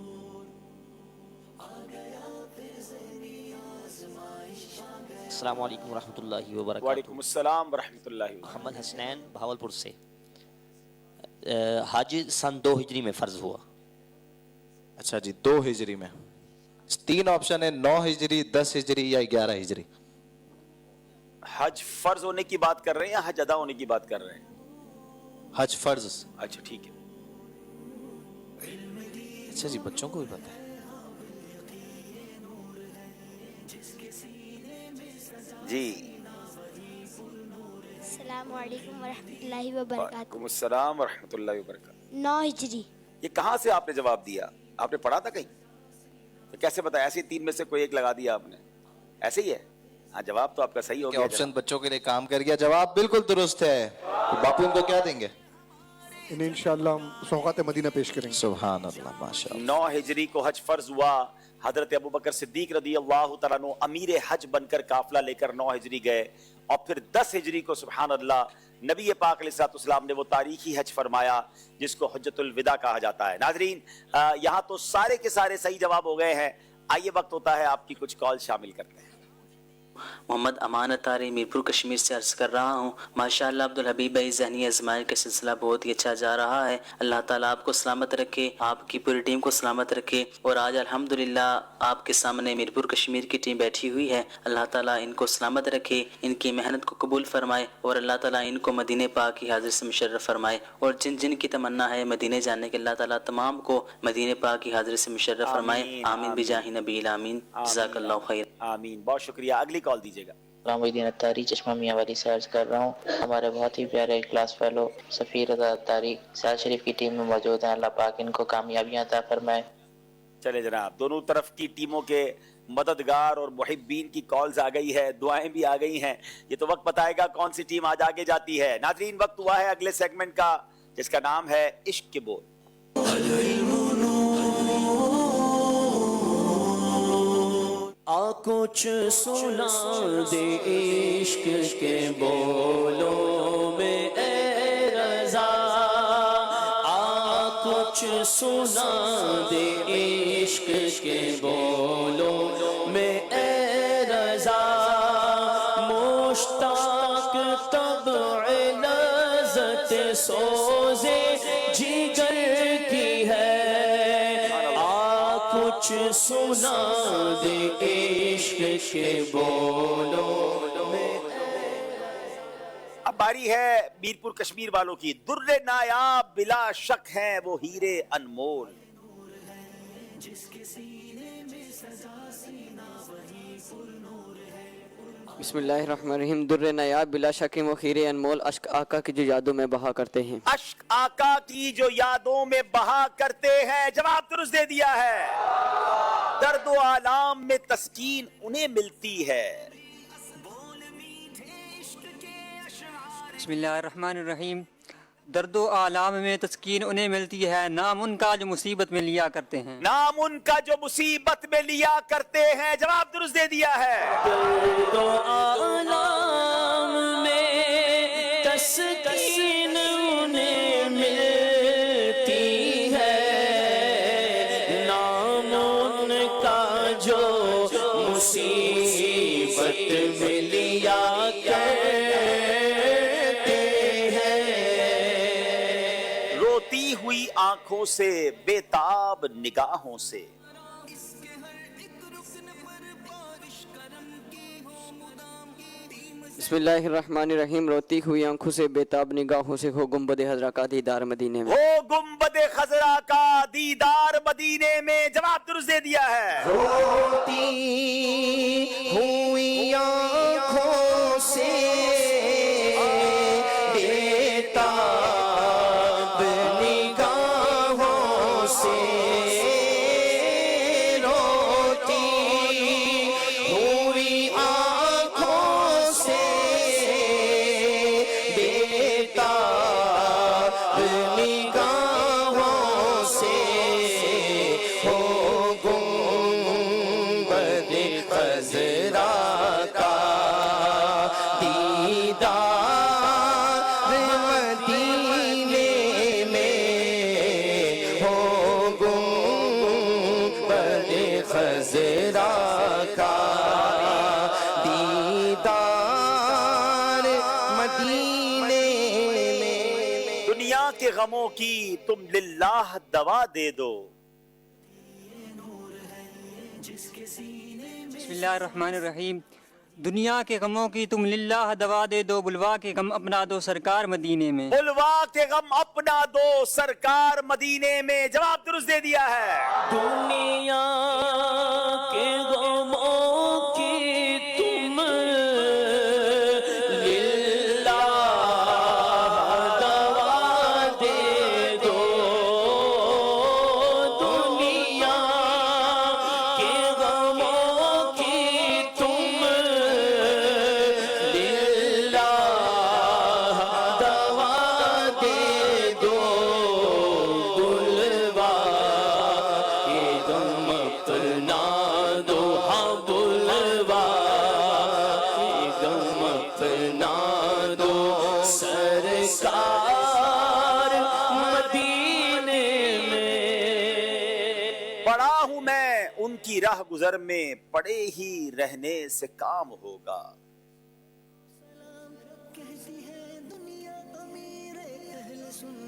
अस्सलाम वालेकुम रहमतुल्लाहि व बरकातहू।
वालेकुम अस्सलाम व रहमतुल्लाहि।
मोहम्मद हसनैन भावलपुर से। हज सन 2 हिजरी में फ़र्ज हुआ।
अच्छा जी, 2 हिजरी में। 3 ऑप्शन है, 9 हिजरी, 10 हिजरी या 11 हिजरी।
हज फर्ज होने की बात कर रहे हैं या हज अदा होने की बात कर रहे हैं?
हज फर्ज।
अच्छा ठीक है।
अच्छा जी, बच्चों को भी पता है।
जी।
अस्सलाम वालेकुम वरहमतुल्लाहि वबरकातुहू।
वालेकुम अस्सलाम वरहमतुल्लाहि वबरकातुहू।
9 हिजरी।
ये कहाँ से आपने जवाब दिया? आपने पढ़ा था कहीं? तो कैसे पता? ऐसे 3 में से कोई एक लगा दिया आपने? ऐसे ही है? हाँ, जवाब तो आपका सही हो गया।
ऑप्शन बच्चों के लिए काम कर गया, जवाब बिल्कुल दुरुस्त है। तो बापू इनको क्या देंगे?
इन्हें इंशाअल्लाह हम सौगात मदीना पेश करेंगे।
सुभान अल्लाह, माशाअल्लाह।
9 हिजरी को हज फर्ज हुआ। हजरत अबू बकर सिद्दीक रदी अल्लाह तआला अन्हु अमीर हज बनकर काफिला लेकर 9 हिजरी गए और फिर 10 हिजरी को सुभान अल्लाह नबी पाक अलैहिस्सलाम ने वो तारीखी हज फरमाया जिसको हज्जतुल विदा कहा जाता है। नाजरीन, यहाँ तो सारे के सारे सही जवाब हो गए हैं। आइए वक्त होता है आपकी कुछ कॉल शामिल करते हैं।
मोहम्मद अमानत तारी मीरपुर कश्मीर से अर्ज़ कर रहा हूँ। माशाअल्लाह अब्दुल हबीब भाई ज़हनी आज़माइश का सिलसिला बहुत ही अच्छा जा रहा है। अल्लाह ताला आपको सलामत रखे, आपकी पूरी टीम को सलामत रखे। और आज अल्हम्दुलिल्लाह आपके सामने मीरपुर कश्मीर की टीम बैठी हुई है। अल्लाह ताला इनको सलामत रखे, इनकी मेहनत को कबूल फरमाए और अल्लाह ताला इनको मदीने पाक की हाज़िर से मुशर्रफ फरमाए। और जिन जिन की तमन्ना है मदीने जाने के, अल्लाह ताला तमाम को मदीने पाक की हाज़िर से मुशर्रफ फरमाए। आमीन बिजाही नबी आमीन। जज़ाकल्लाहु खैर।
आमीन। बहुत शुक्रिया। अगली कॉल दीजिएगा।
غلام الدین اتاری چشمہ میاں والی سے عرض کر رہا ہوں. ہمارے بہت ہی پیارے کلاس فیلو سفیر رضا اتاری سیال شریف کی ٹیم میں موجود ہیں. اللہ پاک ان کو کامیابیاں عطا فرمائے.
چلے جناب، دونوں طرف کی ٹیموں کے مددگار اور محبین کی کالز آ گئی ہے، دعائیں بھی آ گئی ہیں. یہ تو وقت بتائے گا کون سی ٹیم آج آگے جاتی ہے. ناظرین، وقت ہوا ہے اگلے سیگمنٹ کا جس کا نام ہے عشق کے بول.
کچھ سنا دے عشق کے بولوں میں اے رضا، کچھ سنا دے عشق کے بولوں میں اے رضا. مشتاق طبع لذت سوزے جگر کی ہے، کچھ سنا دے عشق کے بولوں میں.
اب باری ہے میرپور کشمیر والوں کی. در نایاب بلا شک ہیں وہ ہیرے انمول.
بسم اللہ الرحمن الرحیم. در نایاب بلا شک وہ خیر انمول، اشک آقا کی جو یادوں میں بہا کرتے ہیں.
اشک آقا کی جو یادوں میں بہا کرتے ہیں. جواب درست دے دیا ہے. درد و آلام میں تسکین انہیں ملتی ہے.
بسم اللہ الرحمن الرحیم. درد و آلام میں تسکین انہیں ملتی ہے، نام ان کا جو مصیبت میں لیا کرتے ہیں.
نام ان کا جو مصیبت میں لیا کرتے ہیں. جواب درست دے دیا ہے.
درد و آلام میں تسکین انہیں ملتی ہے، نام ان کا جو مصیبت میں لیا
ہوئی آنکھوں سے بےتاب نگاہوں سے.
بسم اللہ الرحمن الرحیم. روتی ہوئی آنکھوں سے بےتاب نگاہوں سے ہو گنبد خضرا کا دیدار مدینے میں.
ہو گنبد خضرا کا دیدار مدینے میں. جواب درست دے دیا ہے.
روتی ہوئی آنکھوں سے
کے غموں کی تم للہ دوا دے دو.
بسم اللہ الرحمن الرحیم. دنیا کے غموں کی تم للہ دوا دے دو، بلوا کے غم اپنا دو سرکار مدینے میں.
بلوا کے غم اپنا دو سرکار مدینے میں. جواب درست دے دیا ہے.
دنیا کے غموں کی تم
کی راہ گزر میں پڑے ہی رہنے سے کام ہوگا.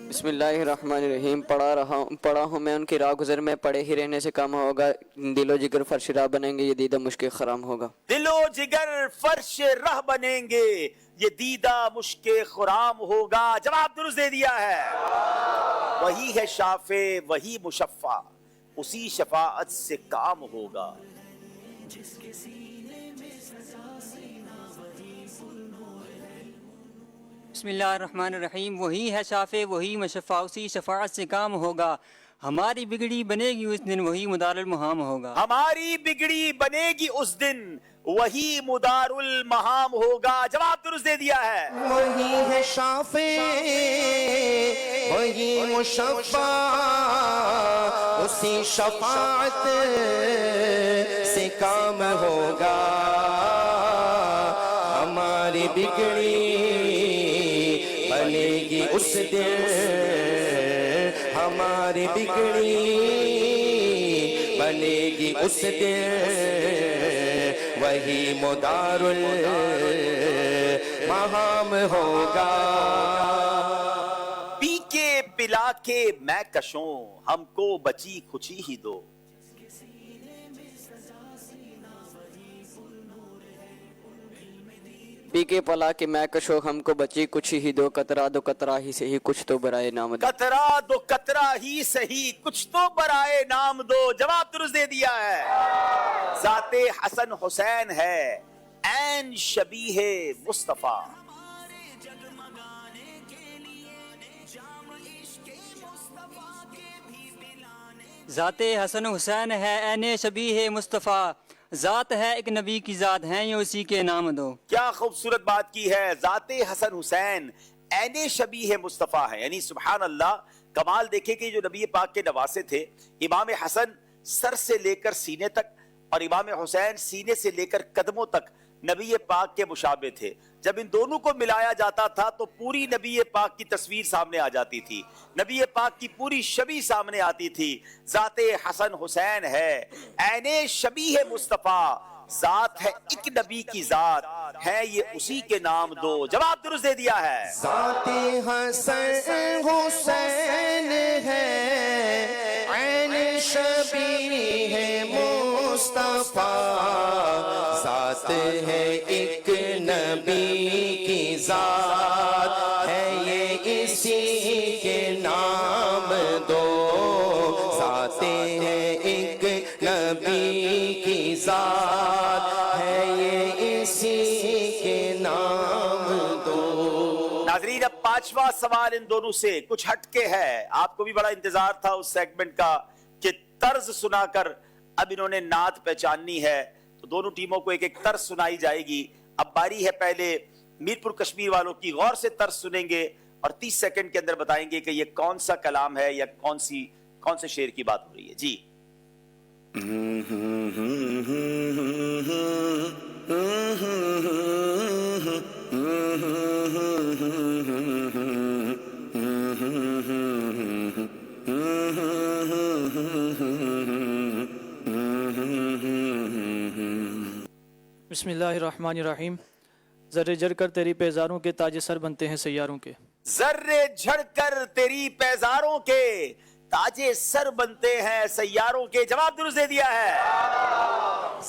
بسم اللہ الرحمن الرحیم. پڑا ہوں میں ان کی راہ گزر میں، پڑے ہی رہنے سے کام ہوگا. دل و جگر فرش راہ بنیں گے، یہ دیدہ مشک خرام ہوگا.
دل و جگر فرش راہ بنیں گے، یہ دیدہ مشک خرام ہوگا. جواب درست دے دیا ہے. وہی ہے شافع، وہی مشفع، اسی شفاعت سے کام ہوگا.
بسم اللہ الرحمن الرحیم. وہی ہے شافع وہی مشفع اسی شفاعت سے کام ہوگا. ہماری بگڑی بنے گی اس دن وہی مدار المہام ہوگا.
ہماری بگڑی بنے گی اس دن وہی مدار المہام ہوگا. جواب درست دے دیا ہے.
وہی ہے شافع وہی مشفع اسی شفاعت سے کام ہوگا. ہماری بگڑی بنے گی اس دن ہماری بگڑی بنے گی اس دن وہی مدار المہام ہوگا.
پی کے پلا کے میں کشوں ہم کو بچی کچھ ہی دو.
پی کے پلا کے میں کشو ہم کو بچی کچھ ہی دو. قطرہ دو قطرہ ہی سے ہی کچھ تو برائے نام دو.
قطرہ دو قطرہ ہی صحیح کچھ تو برائے نام دو. جواب درست دے دیا ہے. ذات حسن حسین ہے عین شبیہ مصطفیٰ.
ذات حسن حسین ہے عین شبیہ مصطفیٰ. ذات ہے ایک نبی کی ذات ہیں یہ اسی کے نام دو.
کیا خوبصورت بات کی ہے. ذات حسن حسین عین شبیہ مصطفیٰ ہے. یعنی سبحان اللہ کمال دیکھیں کہ جو نبی پاک کے نواسے تھے امام حسن سر سے لے کر سینے تک اور امام حسین سینے سے لے کر قدموں تک نبی پاک کے مشابہ تھے. جب ان دونوں کو ملایا جاتا تھا تو پوری نبی پاک کی تصویر سامنے آ جاتی تھی. نبی پاک کی پوری شبیہ سامنے آتی تھی. ذات حسن حسین ہے عین شبیہ مصطفیٰ. ذات ہے ایک نبی کی ذات ہے یہ اسی کے نام دو. جواب درست دے دیا ہے.
ذات حسن حسین ہے عین شبیہ مصطفیٰ. ذات ہے ایک نبی کی ذات ہے یہ اسی کے نام دو. ذات ہے ایک نبی کی ذات ہے یہ اسی کے نام دو.
ناظرین اب پانچواں سوال ان دونوں سے کچھ ہٹ کے ہے. آپ کو بھی بڑا انتظار تھا اس سیگمنٹ کا کہ طرز سنا کر اب انہوں نے نعت پہچاننی ہے. تو دونوں ٹیموں کو ایک ایک طرز سنائی جائے گی. اب باری ہے پہلے میرپور کشمیر والوں کی. غور سے طرز سنیں گے اور 30 سیکنڈ کے اندر بتائیں گے کہ یہ کون سا کلام ہے یا کون سے شعر کی بات ہو رہی ہے. جی
بسم اللہ الرحمن الرحیم. ذرے جھڑ کر تیری پیزاروں کے تاج سر بنتے ہیں سیاروں کے.
ذرے جھڑ کر تیری پیزاروں کے تاج سر بنتے ہیں سیاروں کے. جواب درست دے دیا ہے.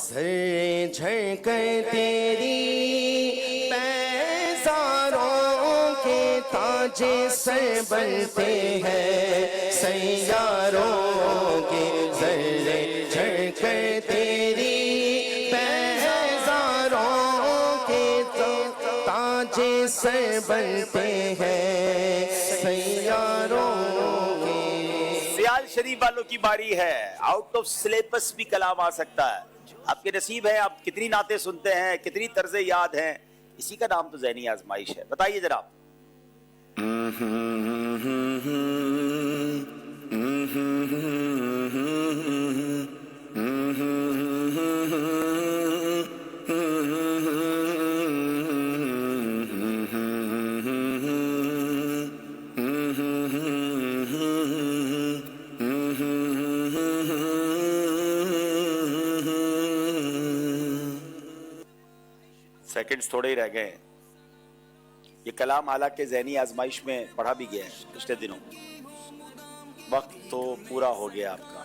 ذرے جھڑ کر تیری پیزاروں کے تاج سر بنتے ہیں سیاروں کے. ذرے جھڑ کر تیری سر بنتے ہیں سیاروں کے.
سیال شریف والوں کی باری ہے. آؤٹ آف سلیبس بھی کلام آ سکتا ہے. آپ کے نصیب ہے آپ کتنی نعتیں سنتے ہیں کتنی طرزیں یاد ہیں. اسی کا نام تو ذہنی آزمائش ہے. بتائیے جناب. سیکنڈز تھوڑے ہی رہ گئے ہیں. یہ کلام حالانکہ ذہنی آزمائش میں پڑھا بھی گیا ہے پچھلے دنوں. وقت تو پورا ہو گیا آپ کا.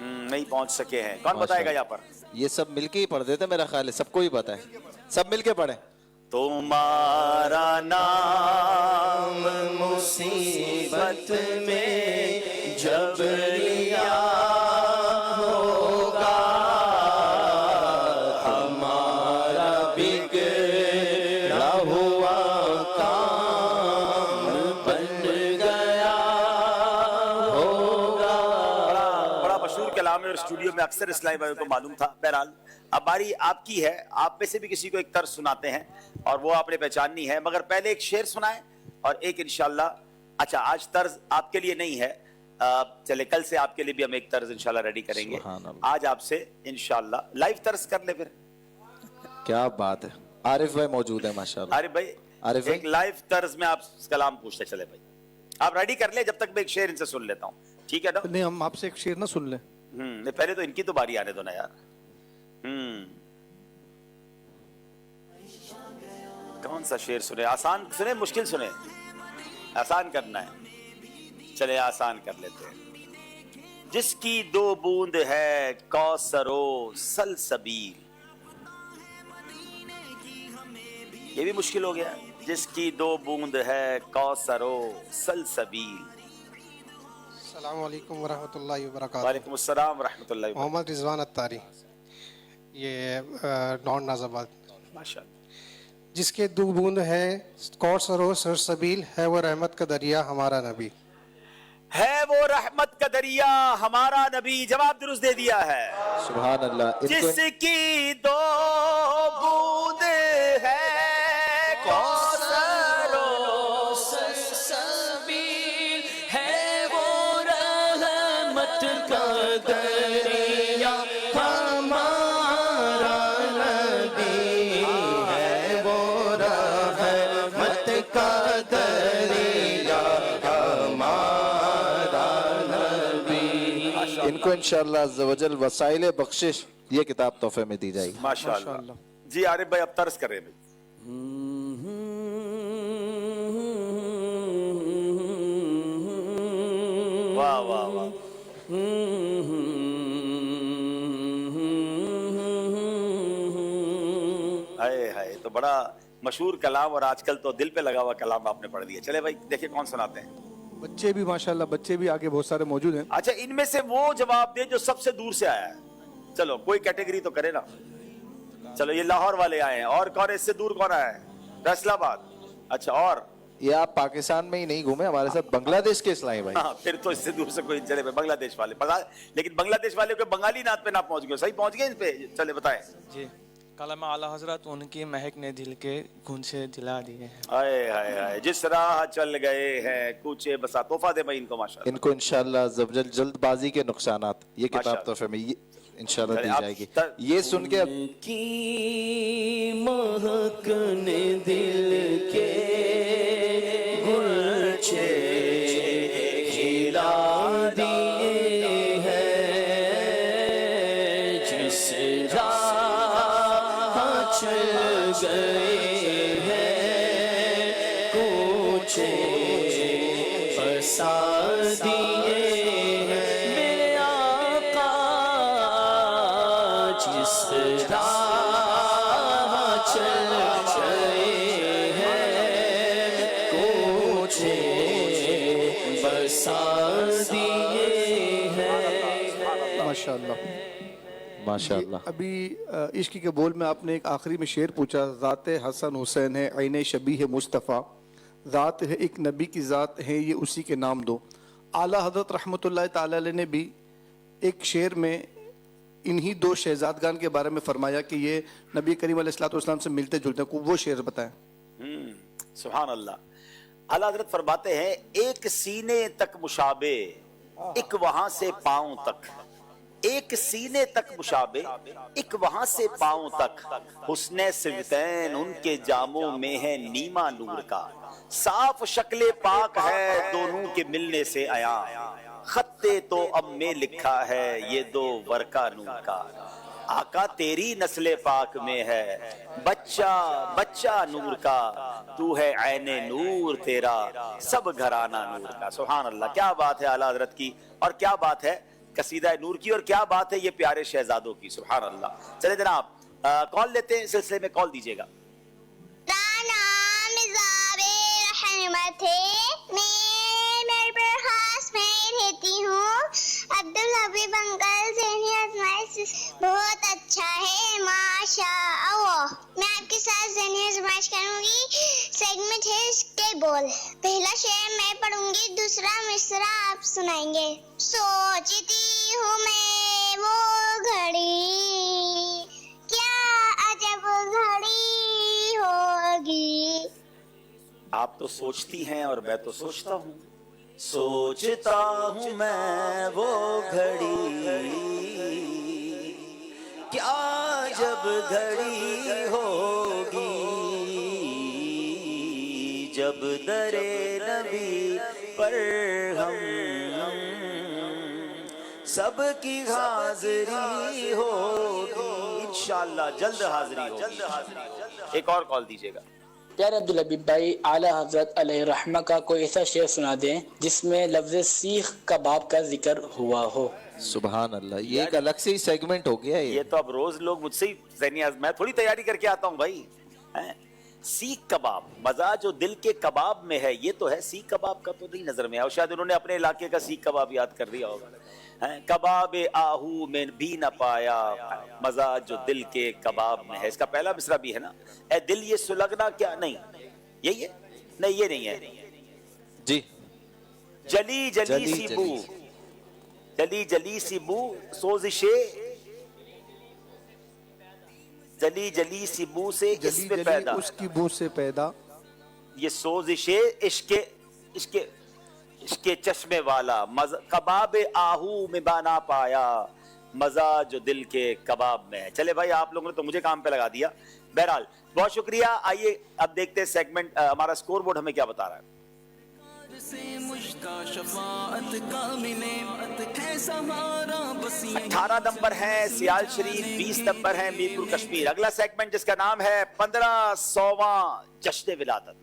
نہیں پہنچ سکے ہیں. کون بتائے گا یہاں پر؟
یہ سب مل کے ہی پڑھ دیتے میرا خیال ہے. سب کو ہی پتا ہے. سب مل کے پڑھیں.
تمہارا نام
مصیبت میں جب لیا ہوگا ہمارا بگڑ
मालूम है, अक्सर इस्लामी भाइयों को मालूम था। बहरहाल अब बारी आपकी है, आप में से भी किसी को एक तर्ज सुनाते हैं और वो आपने पहचाननी है, मगर पहले एक शेर सुनाएं और एक इंशाल्लाह, अच्छा आज तर्ज आपके लिए नहीं है, चले कल से आपके लिए भी हम एक तर्ज इंशाल्लाह रेडी करेंगे। आज आपसे इंशाल्लाह लाइव तर्ज कर ले फिर।
क्या बात है, आरिफ भाई मौजूद है माशाल्लाह।
आरिफ भाई एक लाइव तर्ज में आप कलाम पूछते चले भाई, आप रेडी कर ले, जब तक मैं एक शेर इनसे सुन लेता हूँ, ठीक है ना?
नहीं, हम आपसे एक शेर ना सुन ले।
पहले तो इनकी तो बारी आने दो ना यार। कौन सा शेर सुने? आसान सुने, मुश्किल सुने? आसान करना है, चले आसान कर लेते हैं। जिसकी दो बूंद है कौसरो सलसबील, ये भी मुश्किल हो गया। जिसकी दो बूंद है कौसरो सलसबील।
अस्सलाम वालेकुम वरहमतुल्लाहि वबरकातुहू।
वालेकुम अस्सलाम वरहमतुल्लाहि वबरकातुहू।
मोहम्मद रिजवान अत्तारी, ये नॉन नाज़ाबाद।
माशाअल्लाह।
जिसके दो बूंद है कौसरो सरसबील, है वो रहमत का दरिया हमारा नबी।
है वो रहमत का दरिया हमारा नबी, जवाब दुरुस्त दे दिया है।
सुभान अल्लाह।
जिसकी दो बूंद है कौसरो
सलसबील, है वो रहमत का दरिया हमारा नबी, है वो रहमत का दरिया हमारा नबी।
इनको इंशाअल्लाह अज़्ज़ व जल वसाइल बख्शिश ये किताब तोहफे में दी जाएगी।
माशाअल्लाह। जी आरिफ भाई अब तर्ज करें भाई। वाह वाह वाह। हाय हाय, तो बड़ा मशहूर कलाम और आजकल तो दिल पे लगा हुआ कलाम आपने पढ़ दिया। चले भाई देखिए कौन सुनाते हैं।
बच्चे भी माशाल्लाह, बच्चे भी आगे बहुत सारे मौजूद हैं।
अच्छा इनमें से वो जवाब दे जो सबसे दूर से आया है। चलो कोई कैटेगरी तो करे ना। चलो ये लाहौर वाले आए हैं, और कौन इससे दूर कौन आया है? फैसलाबाद। अच्छा, और
ये आप पाकिस्तान में ही नहीं घूमे, हमारे साथ बांग्लादेश के इस्लामी भाई।
हाँ, फिर तो इससे दूर से कोई चले भाई। बांग्लादेश वाले लेकिन बांग्लादेश वाले को बंगाली नात पे ना पहुंच गए, सही पहुंच गए इन पे। चले बताएं
जी। कलम आला हजरत उनकी महक ने दिल के गुंजे दिला दिए हैं।
हाय हाय हाय, जिस राह चल गए हैं कूचे बसा। तोहफा दे भाई इनको माशाल्लाह।
इनको इंशाअल्लाह ज़ब्जल जल्दबाजी के नुकसानात ये किताब तोहफे में इंशाअल्लाह दी जाएगी। ये सुन के
की महक ने दिल के गुलछे खिला दिए हैं, जिस राह चल गए हैं कूचे बसा दिए हैं। मेरे आका जिस राह चल गए हैं कूचे बसा दिए हैं।
माशाल्लाह
माशाल्लाह।
अभी इश्क के बोल में आपने एक आखिरी में शेर पूछा, ज़ात हसन हुसैन है ऐन शबीह मुस्तफ़ा, ज़ात है एक नबी की ज़ात है ये उसी के नाम दो। आला हज़रत रहमतुल्लाह ताला अलैह ने भी एक शेर में इन्हीं दो शहजादगान के बारे में फरमाया कि ये नबी करीम अलैहिस्सलाम से मिलते जुलते हैं। वो शेर बताएं।
सुभान अल्लाह। आला हज़रत फरमाते हैं, एक सीने तक मुशाबे, एक वहां से पांव तक। एक सीने तक मुशाबे, एक वहां से पांव तक। हुस्ने सिवतैन उनके जामों में है नीमा नूर का। साफ शक्ले पाक है दोनों के मिलने से आया। खत्ते तो अब में लिखा है ये दो वर्का नूर का। आका तेरी नस्ले पाक में है बच्चा बच्चा नूर का। तू है ऐने नूर तेरा सब घराना नूर का। सुभान अल्लाह, क्या बात है आला हज़रत की, और क्या बात है कसीदा नूर की, और क्या बात है ये प्यारे शहजादों की। सुभान अल्लाह। चले जनाब कॉल लेते हैं, सिलसिले में कॉल दीजिएगा।
अब्दुल हबीब अंकल बहुत अच्छा है माशाअल्लाह। मैं आपके साथ ज़हनी आज़माइश करूंगी। सेगमेंट है इसके बोल। पहला शेर मैं पढ़ूंगी, दूसरा मिसरा आप सुनाएंगे। सोचती हूँ मैं वो घड़ी, क्या अजब घड़ी होगी।
आप तो सोचती हैं और मैं तो सोचता हूँ, सोचता हूँ मैं वो घड़ी, क्या जब घड़ी होगी, जब दरे नबी पर हम सबकी हाजिरी होगी। इंशाअल्लाह जल्द हाजिरी होगी। एक और कॉल दीजिएगा।
प्यारे अब्दुल हबीब भाई, आला हजरत अलैहि रहमा का कोई ऐसा शेर सुना दें जिसमें लफ्ज़ सीख कबाब का जिक्र हुआ हो।
सुभान अल्लाह, ये एक अलग से ही सेगमेंट हो गया
ये तो अब रोज लोग मुझसे ही मैं थोड़ी तैयारी करके आता हूँ भाई। सीख कबाब, मजा जो दिल के कबाब में है, ये तो है। सीख कबाब का तो नहीं नजर में आया, शायद उन्होंने अपने इलाके का सीख कबाब याद कर लिया होगा। कबाब आहू में भी न पाया, मजा जो दिल के कबाब में है। इसका पहला मिसरा भी है ना, ए दिल ये सुलगना क्या, नहीं यही है, नहीं ये नहीं है
जी।
जली जली सी बू, जली जली सी बू सोजिशे, जली जली सी बू से इसमें पैदा,
उसकी बू से पैदा,
ये सोजिशे इश्के इश्के इश्के चश्मे वाला, कबाब आहू में बाना पाया, मजा जो दिल के कबाब में है। चले भाई, आप लोगों ने तो मुझे काम पे लगा दिया। बहरहाल बहुत शुक्रिया। आइए अब देखते हैं सेगमेंट, हमारा स्कोर बोर्ड हमें क्या बता रहा है। 18 नंबर है सियाल शरीफ, 20 नंबर है मीरपुर कश्मीर। अगला सेगमेंट जिसका नाम है 1500वां जश्न विलादत।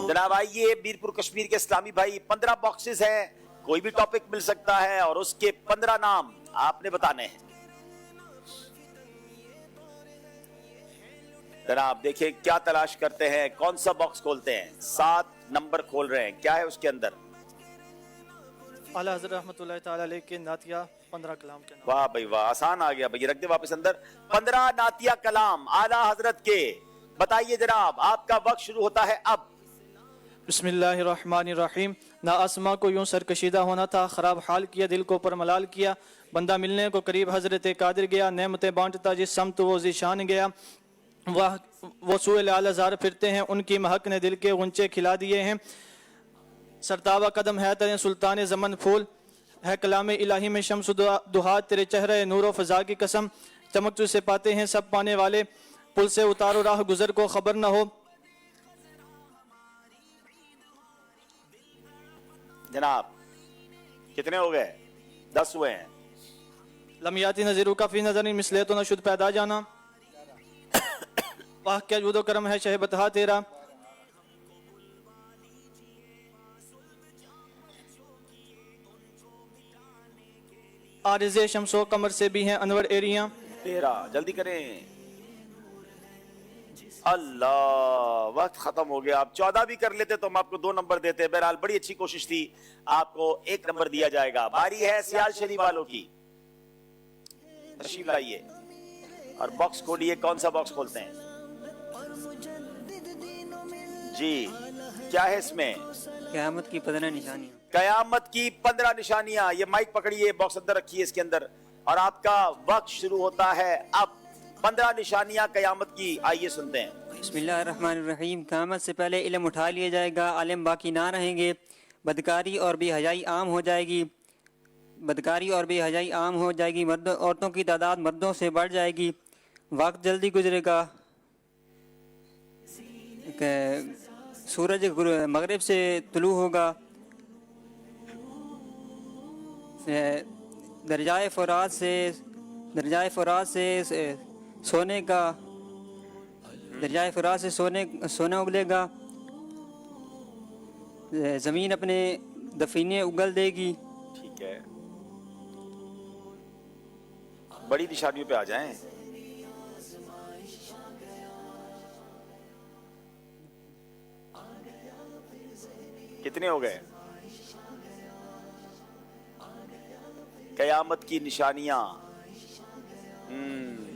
जनाब आइए, मीरपुर कश्मीर के इस्लामी भाई, 15 बॉक्सेस हैं, कोई भी टॉपिक मिल सकता है और उसके 15 नाम आपने बताने हैं। जनाब देखिए क्या तलाश करते हैं, कौन सा बॉक्स खोलते हैं। 7 नंबर खोल रहे हैं, क्या है उसके अंदर।
आला हज़रत रहमतुल्लाहि तआला अलैह के नातिया 15 कलाम के नाम।
वाह भाई वाह, आसान आ गया भाई, रख दे वापस अंदर। 15 नातिया कलाम आला हजरत के। बताइए जनाब, आपका वक्त शुरू होता है अब।
बिस्मिल्लाहिर्रहमानिर्रहीम। ना आसमां को यूं सरकशीदा होना था, खराब हाल किया, दिल को पर मलाल किया, बंदा मिलने को करीब हजरत कादिर गया, नेमतें बांटता जिस समत वो ज़ीशान गया, वह वो सुएल आलाज़ार फिरते हैं, उनकी महक ने दिल के गुंचे खिला दिए हैं। सरतावा कदम है तेरे सुल्तान ज़मन फूल, है कलाम इलाही में शम्स दुहा, तेरे चेहरे नूर व फ़ज़ा की कसम, चमक तुझसे पाते हैं सब पाने वाले, पुल से उतारो राह गुजर को खबर न हो।
जनाब कितने हो गए? 10 हुए हैं।
लमियाती नज़ीरू का फी नज़र मिसले तो न शुद्ध पैदा जाना, वाह क्या जुदो करम है शह बतहा तेरा। आरिज़े शम्सो कमर से भी हैं अनवर एरिया।
13 जल्दी करें। अल्लाह वक्त खत्म हो गया। आप 14 भी कर लेते तो हम आपको 2 नंबर देते। बहरहाल बड़ी अच्छी कोशिश थी, आपको 1 नंबर दिया जाएगा। बारी है सियाल शरीफ वालों की, तशरीफ लाइए और बॉक्स खोलिए। कौन सा बॉक्स खोलते हैं जी? क्या है इसमें?
क़यामत की 15 निशानियां।
कयामत की 15 निशानियां। ये माइक पकड़िए, बॉक्स अंदर रखिए इसके अंदर, और आपका वक्त शुरू होता है अब। 15 निशानियां कयामत की, आइए सुनते हैं।
बिस्मिल्लाहिर्रहमानिर्रहीम। क़यामत से पहले इल्म उठा लिया जाएगा, आलिम बाकी ना रहेंगे, बदकारी और बेहयाई आम हो जाएगी, बदकारी और बेहयाई आम हो जाएगी, मर्दों औरतों की तादाद मर्दों से बढ़ जाएगी, वक्त जल्दी गुजरेगा, सूरज मगरिब से तुलू होगा, दरजाए फ़ुरात से सोने का दरजाए फ़ुरात से सोना उगलेगा, ज़मीन अपने दफीने उगल देगी।
ठीक है, बड़ी निशानियों पे आ जाएं। कितने हो गए? कयामत की निशानियां।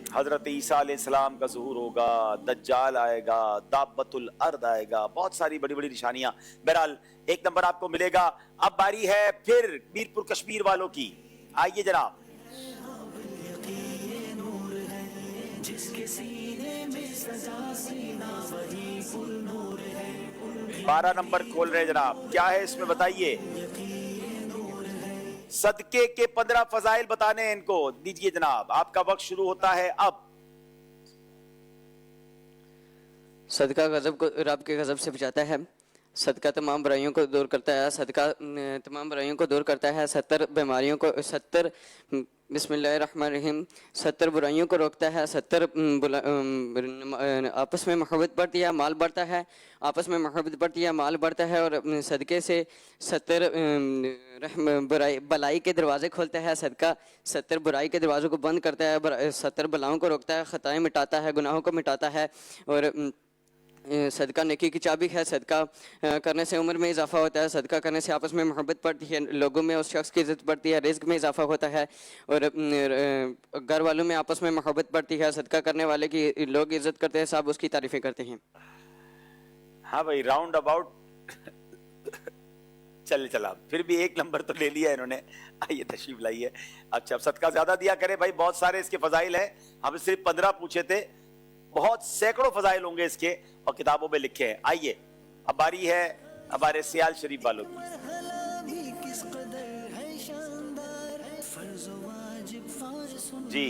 हजरत ईसा अलैहिस्सलाम का ज़ुहूर होगा, दज्जाल आएगा, दाब्बतुल अर्द आएगा, बहुत सारी बड़ी बड़ी निशानियां। बहरहाल 1 नंबर आपको मिलेगा। अब बारी है फिर मीरपुर कश्मीर वालों की। आइए जनाब। 12 नंबर खोल रहे जनाब, क्या है इसमें बताइए। सदके के 15 फजाइल बताने हैं इनको। दीजिए जनाब, आपका वक्त शुरू होता है अब।
सदका गज़ब को रब के गज़ब से बचाता है। सदका तमाम बुराइयों को दूर करता है। सदका तमाम बुराइयों को दूर करता है। 70 बीमारियों को 70 बिस्मिल्लाहिर्रहमानिर्रहीम 70 बुराइयों को रोकता है। 70 आपस में मोहब्बत बढ़ती है, माल बढ़ता है। आपस में मोहब्बत बढ़ती है, माल बढ़ता है। और सदके से 70 भलाई के दरवाजे खोलता है। सदका 70 बुराई के दरवाज़ों को बंद करता है। 70 बलाओं को रोकता है, खताएं मिटाता है, गुनाहों को मिटाता है। और सदका नेकी की चाबी है। सदका करने से उम्र में इजाफा होता है। सदका करने से आपस में मोहब्बत बढ़ती है, लोगों में उस शख्स की इज्जत बढ़ती है, रिज़्क में इजाफा होता है और घर वालों में आपस में मोहब्बत बढ़ती है। सदका करने वाले की लोग इज्जत करते हैं, सब उसकी तारीफें करते हैं।
हाँ भाई, राउंड अबाउट चला, फिर भी 1 नंबर तो ले लिया इन्होंने। आइए तशरीफ लाइए। अच्छा, सदका ज्यादा दिया करे भाई, बहुत सारे इसके फजाइल हैं। हमने सिर्फ 15 पूछे थे, बहुत सैकड़ों फजाइल होंगे इसके और किताबों में लिखे हैं। आइए अब बारी है हमारे सियाल शरीफ वालों की। जी,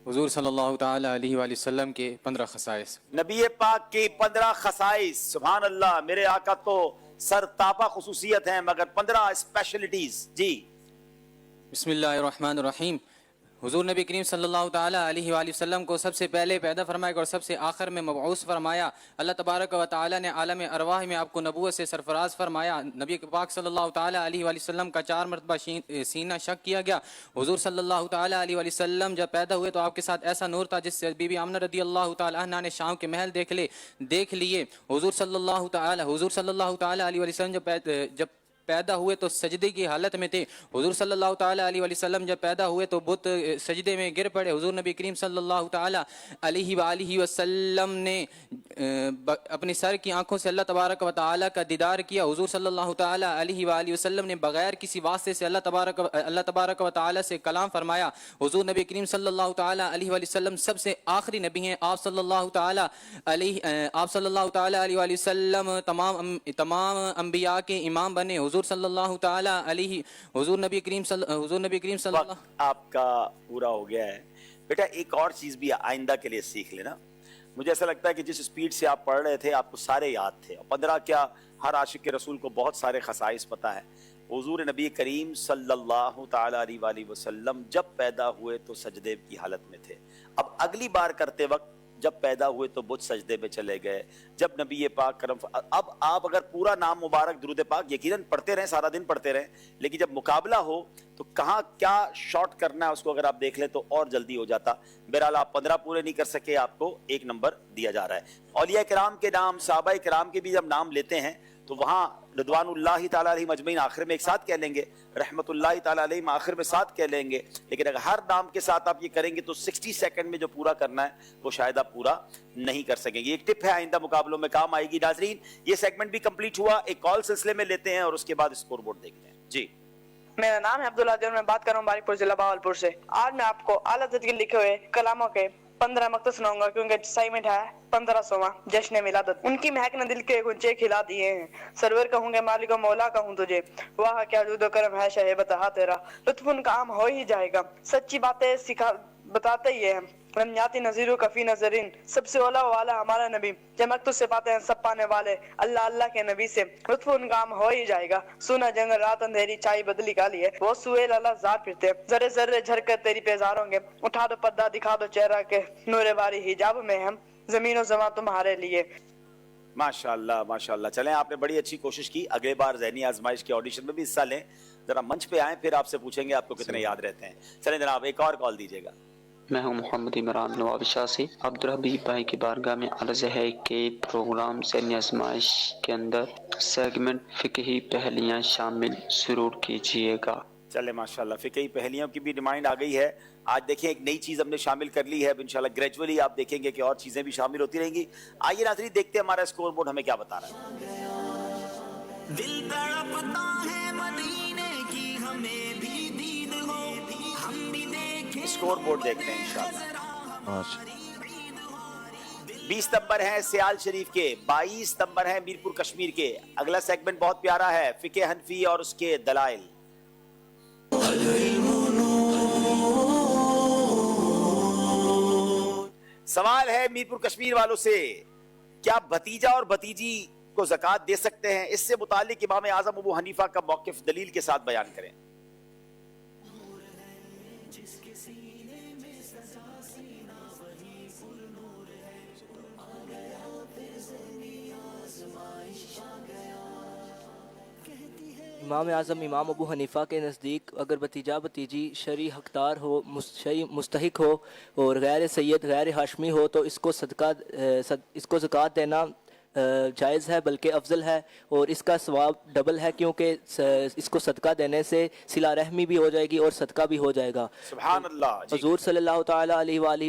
हुजूर सल्लल्लाहु ताला अलैहि वसल्लम के 15 खसाइस।
नबी पाक के 15 खसाइस। सुभान अल्लाह, मेरे आका तो सरतापा खुसूसियत हैं, मगर 15 स्पेशलिटीज। जी,
बिस्मिल्लाहिर्रहमानिर्रहीम। हुजूर नबी करीम सल्लल्लाहु ताला अलैहि वसल्लम को सबसे पहले पैदा फरमाया और सबसे आखिर में मबऊस फरमाया। अल्लाह तबारक व तआला ने आलम अरवाह में आपको नबूवत से सरफराज फरमाया। नबी पाक सल्लल्लाहु ताला अलैहि वसल्लम का 4 मरतबा सीना शक किया गया। हुजूर सल्लल्लाहु ताला अलैहि वसल्लम जब पैदा हुए तो आपके साथ ऐसा नूर था जिससे बीबी आमना रदी अल्लाह ताला अन्हा ने शाम के महल देख लिए। हुजूर सल्लल्लाहु ताला अलैहि वसल्लम जब पैदा हुए तो सजदे की हालत में थे। हुजूर सल्लल्लाहु ताला अलैहि वसल्लम जब पैदा हुए तो बुत सजदे में गिर पड़े। हुजूर नबी करीम सल्लल्लाहु ताला अलैहि वसल्लम ने अपनी सर की आंखों से अल्लाह तबारक व तआला का दीदार किया। हुजूर सल्लल्लाहु ताला अलैहि वसल्लम ने बगैर किसी वास्ते से अल्लाह तबारक व तआला से कलाम फरमाया। हुजूर नबी करीम सल्लल्लाहु ताला अलैहि वसल्लम सबसे आखिरी नबी हैं। आप सल्लल्लाहु ताला अलैहि वसल्लम तमाम अंबिया के इमाम बने। हुजूर सल्लल्लाहु ताला अलैहि हुजूर नबी करीम सल्लल्लाहु।
आपका पूरा हो गया है बेटा। एक और चीज भी आइंदा के लिए सीख लेना। मुझे ऐसा लगता है कि जिस स्पीड से आप पढ़ रहे थे आपको सारे याद थे। 15 क्या, हर आशिक के रसूल को बहुत सारे खसाइस पता है। हुजूर नबी करीम सल्लल्लाहु ताला अलैहि वसल्लम जब पैदा हुए तो सजदे की हालत में थे। अब अगली बार करते वक्त जब पैदा हुए तो बुत सजदे में चले गए। जब नबी पाक करम, अब आप अगर पूरा नाम मुबारक दुरूद पाक यकीनन पढ़ते रहें, सारा दिन पढ़ते रहें, लेकिन जब मुकाबला हो तो कहाँ क्या शॉर्ट करना है उसको अगर आप देख लें तो और जल्दी हो जाता। बहरहाल आप 15 पूरे नहीं कर सके, आपको 1 नंबर दिया जा रहा है। औलिया किराम के नाम, सहाबा किराम के भी जब नाम लेते हैं तो वहाँ रिदवानुल्लाहि ताला अलैहिम अजमईन आखिर में एक साथ कह लेंगे, रहमतुल्लाहि ताला अलैहिम आखिर में साथ कह लेंगे। लेकिन अगर हर नाम के साथ आप ये करेंगे तो 60 सेकंड में जो पूरा करना है वो शायद आप पूरा नहीं कर सकेंगे। एक टिप है, आइंदा मुकाबलों में काम आएगी। नाजरीन, ये सेगमेंट भी कंप्लीट हुआ। एक कॉल सिलसिले में लेते हैं और उसके बाद स्कोर बोर्ड देखते हैं। जी, मेरा नाम है अब्दुल्ला और मैं बात कर रहा हूँ बारिकपुर जिला भावलपुर से। आज मैं आपको आला हज़रत के लिखे हुए कलामों के 15 मकतब सुनाऊंगा क्योंकि असाइनमेंट है 1500वां जश्न मिलादत। उनकी महक ने दिल के गुंचे खिला दिए हैं। सरवर कहूँगे मालिक मौला कहूँ तुझे, वाह क्या जुदो करम है शहे बता तेरा, लुत्फ उनका आम हो ही जाएगा। सच्ची बातें सिखा बताते ही है रमयाती नजीर कफी नजरीन, सबसे ओला वाला हमारा नबी, चमक तुझसे पाते हैं सब पाने वाले, अल्लाह अल्लाह के नबी से लुत्फ उनका आम हो ही जाएगा। सुना जंगल रात अंधेरी चाय बदली काली है, वो सुहेल अल्लाह जार फिरते जरे जरे झरकर तेरी पेजार होंगे। उठा दो पर्दा दिखा दो चेहरा के नूरे बारी हिजाब में हम जमीनों जमा तुम्हारे लिए। माशाअल्लाह माशाअल्लाह। चलें, आपने बड़ी अच्छी कोशिश की। अगले बार ज़हनी आजमाइश के ऑडिशन में भी हिस्सा लें। जरा मंच पे आए, फिर आपसे पूछेंगे आपको कितने याद रहते हैं। चलें जनाब, एक और कॉल दीजिएगा।
मैं हूं मोहम्मद इमरान नवाब शाह से। अब्दुल हबीब भाई की बारगाह में अर्ज़ है कि प्रोग्राम ज़हनी आज़माइश के अंदर सेगमेंट फ़िक़ही पहलियाँ शामिल ज़रूर कीजिएगा।
चले माशाल्लाह, फिकही पहलियों की भी रिमाइंड आ गई है। आज देखें एक नई चीज़ हमने शामिल कर ली है, अब इंशाल्लाह ग्रेजुअली आप देखेंगे कि और चीज़ें भी शामिल होती रहेंगी। आइए नाज़रीन देखते हैं हमारा स्कोर बोर्ड हमें क्या बता रहा है।
दिल तड़पता है मदीने की, हमें भी दीद हो, हम भी देखें।
स्कोर बोर्ड देखते हैं इंशाल्लाह। 20 नंबर है सियाल शरीफ के, 22 नंबर है मीरपुर कश्मीर के। अगला सेगमेंट बहुत प्यारा है, फिके हनफी और उसके दलाइल। सवाल है मीरपुर कश्मीर वालों से, क्या भतीजा और भतीजी को ज़कात दे सकते हैं? इससे मुतालिक इमाम आज़म अबू हनीफा का मौक़िफ़ दलील के साथ बयान करें।
इमाम आज़म इमाम अबू हनीफ़ा के नज़दीक अगर भतीजा भतीजी शरी हकदार हो, शरी मुस्तहिक हो और गैर सैयद गैर हाशमी हो तो इसको इसको ज़कात देना जायज़ है, बल्कि अफजल है और इसका सवाब डबल है, क्योंकि इसको सदका देने से सिला रहमी भी हो जाएगी और सदका भी हो जाएगा।
सुभान अल्लाह।
हुज़ूर सल्लल्लाहु ताला अलैहि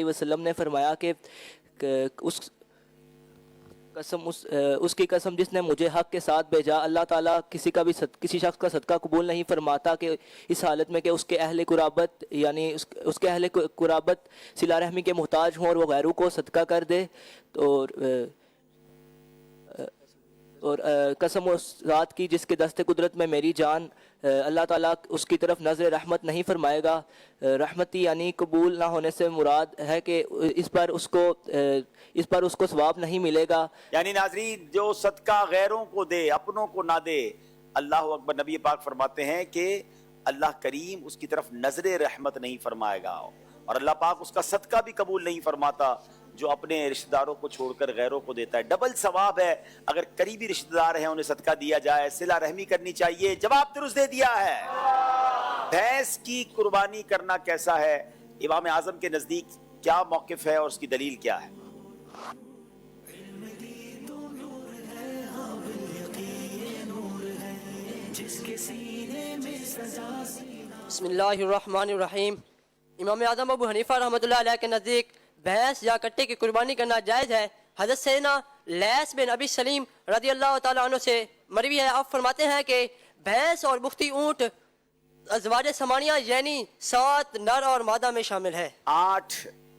वसल्लम ने फरमाया कि उसकी कसम जिसने मुझे हक के साथ भेजा, अल्लाह ताला किसी शख्स का सदका कबूल नहीं फरमाता कि इस हालत में कि उसके अहले कुराबत यानी उसके अहले कुराबत सिला रहमी के मोहताज हों और वो गैरों को सदका कर दे। और कसम उस ज़ात की जिसके दस्ते कुदरत में मेरी जान, अल्लाह ताला उसकी तरफ नज़र रहमत नहीं फरमाएगा। रहमती यानी कबूल ना होने से मुराद है कि इस पर उसको सवाब नहीं मिलेगा।
यानी नाज़रीन जो सदका गैरों को दे, अपनों को ना दे, अल्लाह अकबर। नबी पाक फरमाते हैं कि अल्लाह करीम उसकी तरफ नजर रहमत नहीं फरमाएगा और अल्लाह पाक उसका सदका भी कबूल नहीं फरमाता जो अपने रिश्तेदारों को छोड़कर गैरों को देता है। डबल सवाब है अगर करीबी रिश्तेदार हैं उन्हें सदका दिया जाए, सिला रहमी करनी चाहिए। जवाब दुरुस्त दे दिया है। भैंस की कुर्बानी करना कैसा है? इमाम आजम के नजदीक क्या मौकिफ है और उसकी दलील क्या है?
बिस्मिल्लाहिर्रहमानिर्रहीम। इमाम आज़म अबू हनीफा रहमतुल्लाह अलैह के नज़दीक भैंस या कट्टे की कुर्बानी करना जायज़ है। हज़रत सैयदना लैस बिन अबी सलीम रज़ी अल्लाह ताला अन्हु से मरवी है, आप फरमाते हैं कि भैंस और बुख्ती ऊँट अज़वाज समानिया यानी 7 नर और मादा में शामिल है।
8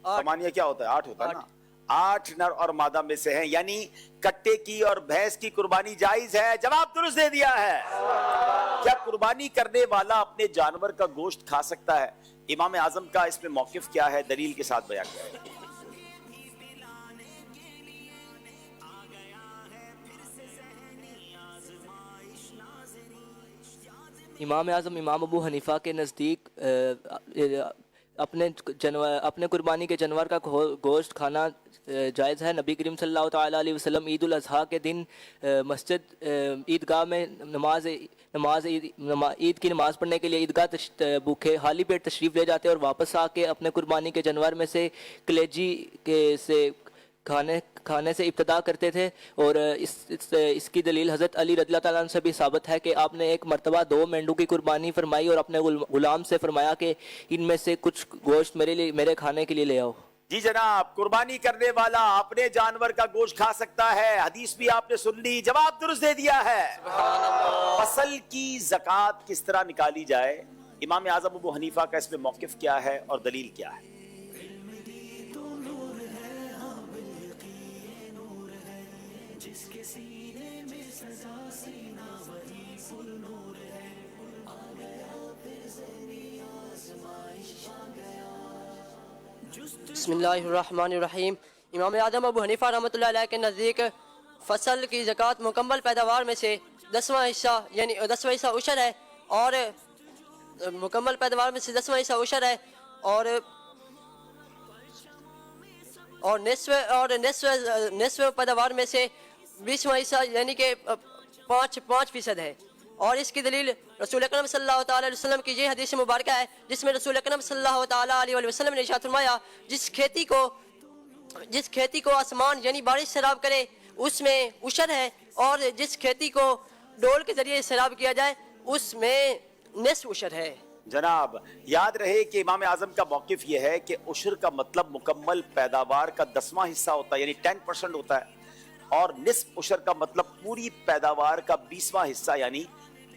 समानिया क्या होता है? 8 होता है ना। 8 नर और मादा में से हैं, यानी कट्टे की और भैंस की कुर्बानी जायज है। जवाब दुरुस्त दे दिया है। क्या कुर्बानी करने वाला अपने जानवर का गोश्त खा सकता है? इमाम आजम का इसमें मौकिफ क्या है? दलील के साथ बयान करें।
इमाम आज़म इमाम अबू हनीफ़ा के नज़दीक अपने कुर्बानी के जानवर का गोश्त खाना जायज़ है। नबी करीम सल्लल्लाहु ताला अलैहि वसल्लम ईद उल अज़हा के दिन मस्जिद ईदगाह में ईद की नमाज़ पढ़ने के लिए ईदगाह भूखे खाली पेट तशरीफ़ ले जाते और वापस आके अपने कुर्बानी के जानवर में से कलेजी से खाने से इब्तदा करते थे। और इसकी दलील हज़रत अली रज़ियल्लाहु ताला अन्हु से भी साबित है कि आपने एक मरतबा 2 मेंढू की कुर्बानी फरमाई और अपने गुलाम से फरमाया कि इनमें से कुछ गोश्त मेरे खाने के लिए ले आओ।
जी जनाब, कुर्बानी करने वाला अपने जानवर का गोश्त खा सकता है। हदीस भी आपने सुन ली। जवाब दुरुस्त दे दिया है। फसल की ज़कात किस तरह निकाली जाए? इमाम आज़म अबू हनीफा का इसमें मौकिफ क्या है और दलील क्या है?
बिस्मिल्लाहिर्रहमानिर्रहीम। इमाम आज़म अबू हनीफा रहमतुल्लाह अलैह के नज़दीक फसल की ज़कात मुकम्मल पैदावार में से 10वां हिस्सा यानी 10वां हिस्सा उशर है और मुकम्मल पैदावार में से 10वां हिस्सा उशर है और निस्व पैदावार में से 20वां हिस्सा यानी कि 5% है। और इसकी दलील रसूल अकरम सल्लल्लाहु ताला अलैहि वसल्लम की ये हदीस मुबारक है जिसमें रसूल अकरम सल्लल्लाहु ताला अलैहि वसल्लम ने इरशाद फरमाया, जिस खेती को आसमान यानी बारिश सैराब करे उसमें उशर है और जिस खेती को डोल के जरिए सैराब किया जाए उसमें निस्फ उशर है।
जनाब याद रहे कि इमाम आजम का मौकिफ ये है कि उशर का मतलब मुकम्मल पैदावार का 10वां हिस्सा होता है, यानी 10% होता है, और निस्फ उशर का मतलब पूरी पैदावार का 20वां हिस्सा यानी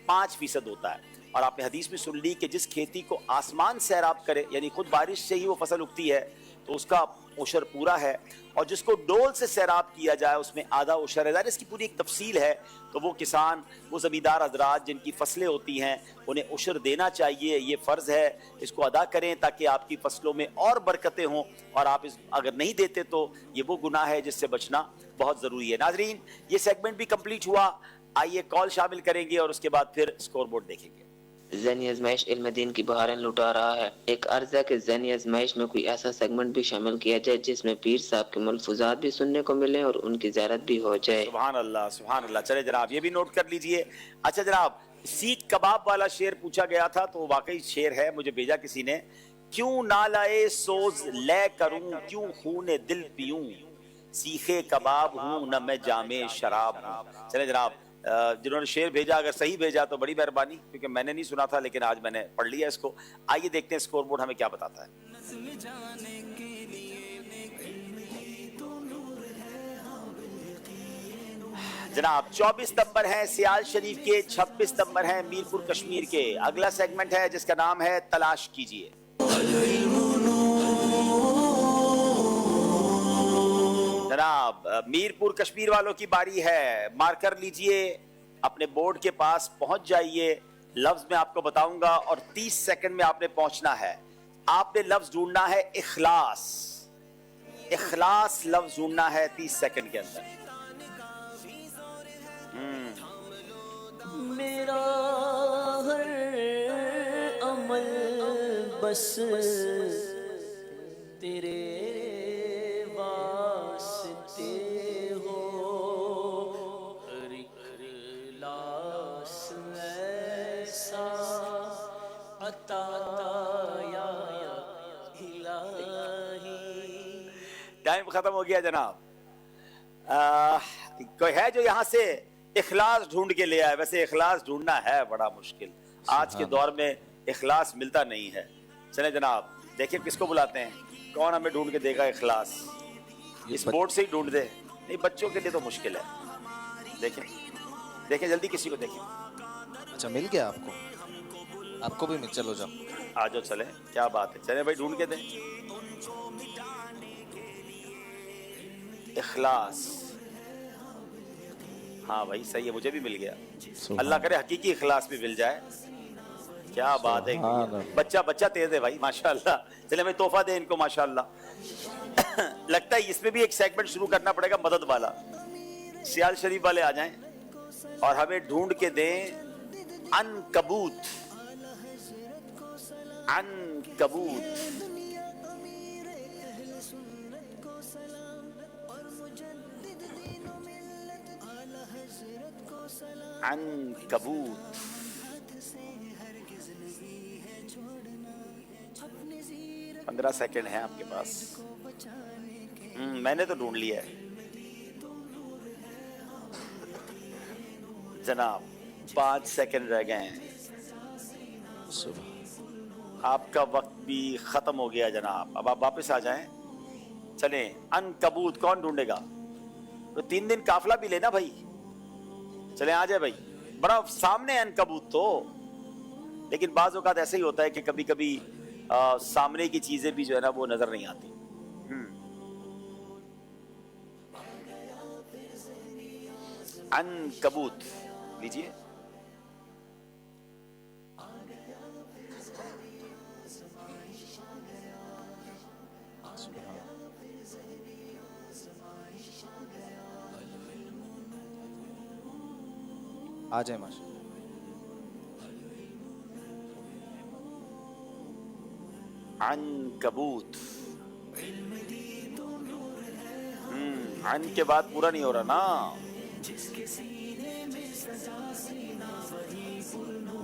5% होता है। और आपने हदीस में सुन ली कि जिस खेती को आसमान सैराब करे, यानी खुद बारिश से ही वो फसल उगती है, तो उसका उशर पूरा है, और जिसको डोल से सैराब किया जाए उसमें आधा उशर है। इसकी पूरी एक तफसील है, तो वो किसान, वो ज़मींदार हजरात जिनकी फसलें होती हैं, उन्हें उशर देना चाहिए, ये फ़र्ज़ है, इसको अदा करें ताकि आपकी फसलों में और बरकतें हों, और आप इस अगर नहीं देते तो ये वो गुनाह है जिससे बचना बहुत ज़रूरी है। नाजरीन, ये सेगमेंट भी कंप्लीट हुआ, आइए कॉल शामिल करेंगे और उसके बाद फिर स्कोर बोर्ड देखेंगे।
ज़हनी आजमाइश इल्म दीन की बहारें लुटा रहा है। एक अर्ज़ है कि ज़हनी आजमाइश में कोई ऐसा सेगमेंट भी शामिल किया जाए जिसमें पीर साहब के मलफूजात भी सुनने को मिले और उनकी ज़ियारत भी हो जाए।
सुभान अल्लाह, सुभान अल्लाह। चले जनाब, ये भी नोट कर लीजिए। अच्छा जनाब, सीख कबाब वाला शेर पूछा गया था, तो वाकई शेर है, मुझे भेजा किसी ने। क्यों ना लाए सोज ले करूं, क्यों खूने दिल पीऊं, सीखे कबाब हूं न मैं जामे शराब हूं। चले जनाब, जिन्होंने शेर भेजा अगर सही भेजा तो बड़ी मेहरबानी, क्योंकि मैंने नहीं सुना था लेकिन आज मैंने पढ़ लिया इसको। आइए देखते हैं स्कोर बोर्ड हमें क्या बताता है। जनाब 24 नंबर है सियाल शरीफ के, 26 नंबर है मीरपुर कश्मीर के। अगला सेगमेंट है जिसका नाम है तलाश कीजिए। जनाब मीरपुर कश्मीर वालों की बारी है, मार्कर लीजिए, अपने बोर्ड के पास पहुंच जाइए। लफ्ज मैं आपको बताऊंगा और 30 सेकंड में आपने पहुंचना है। आपने लफ्ज ढूंढना है इखलास, इखलास लफ्ज ढूंढना है 30 सेकंड के अंदर।
मेरा हर अमल बस तेरे वास्ते हो, हर इखलास ऐसा अता या इलाही।
टाइम खत्म हो गया जनाब। कोई है जो यहाँ से इखलास ढूंढ के ले आए? वैसे इखलास ढूंढना है बड़ा मुश्किल, आज के दौर में इखलास मिलता नहीं है। चले जनाब, देखिए किसको बुलाते हैं, कौन हमें ढूंढ के देगा इखलास। इस बोर्ड से ही ढूंढ दे, नहीं बच्चों के लिए तो मुश्किल है। देखें देखें जल्दी, किसी को देखें।
अच्छा मिल गया आपको, आपको भी मिल, चलो जाओ
आ जाओ, चले, क्या बात है, चले भाई ढूंढ के दें इखलास। हाँ भाई सही है, मुझे भी मिल गया। अल्लाह करे हकीकी इखलास भी मिल जाए, क्या बात है। बच्चा बच्चा तेज है भाई, माशाल्लाह। चले भाई तोहफा दे इनको, माशाल्लाह। लगता है इसमें भी एक सेगमेंट शुरू करना पड़ेगा, मदद वाला। सियाल शरीफ वाले आ जाएं और हमें ढूंढ के दें अनकबूत, अनकबूत। अनकबूत 15 सेकंड है आपके पास। मैंने तो ढूंढ लिया है जनाब, 5 सेकंड रह गए हैं। आपका वक्त भी खत्म हो गया जनाब, अब आप वापस आ जाएं। चलें, अनकबूत कौन ढूंढेगा? तो 3 दिन काफला भी लेना भाई। चले आ जाए भाई, बड़ा सामने अनकबूत तो, लेकिन बाज़ औक़ात ऐसे ही होता है कि कभी कभी सामने की चीजें भी जो है ना वो नजर नहीं आती। अनकबूत लीजिए।
आ जाए माशा।
अनकबूत, अन के बाद पूरा नहीं हो रहा ना।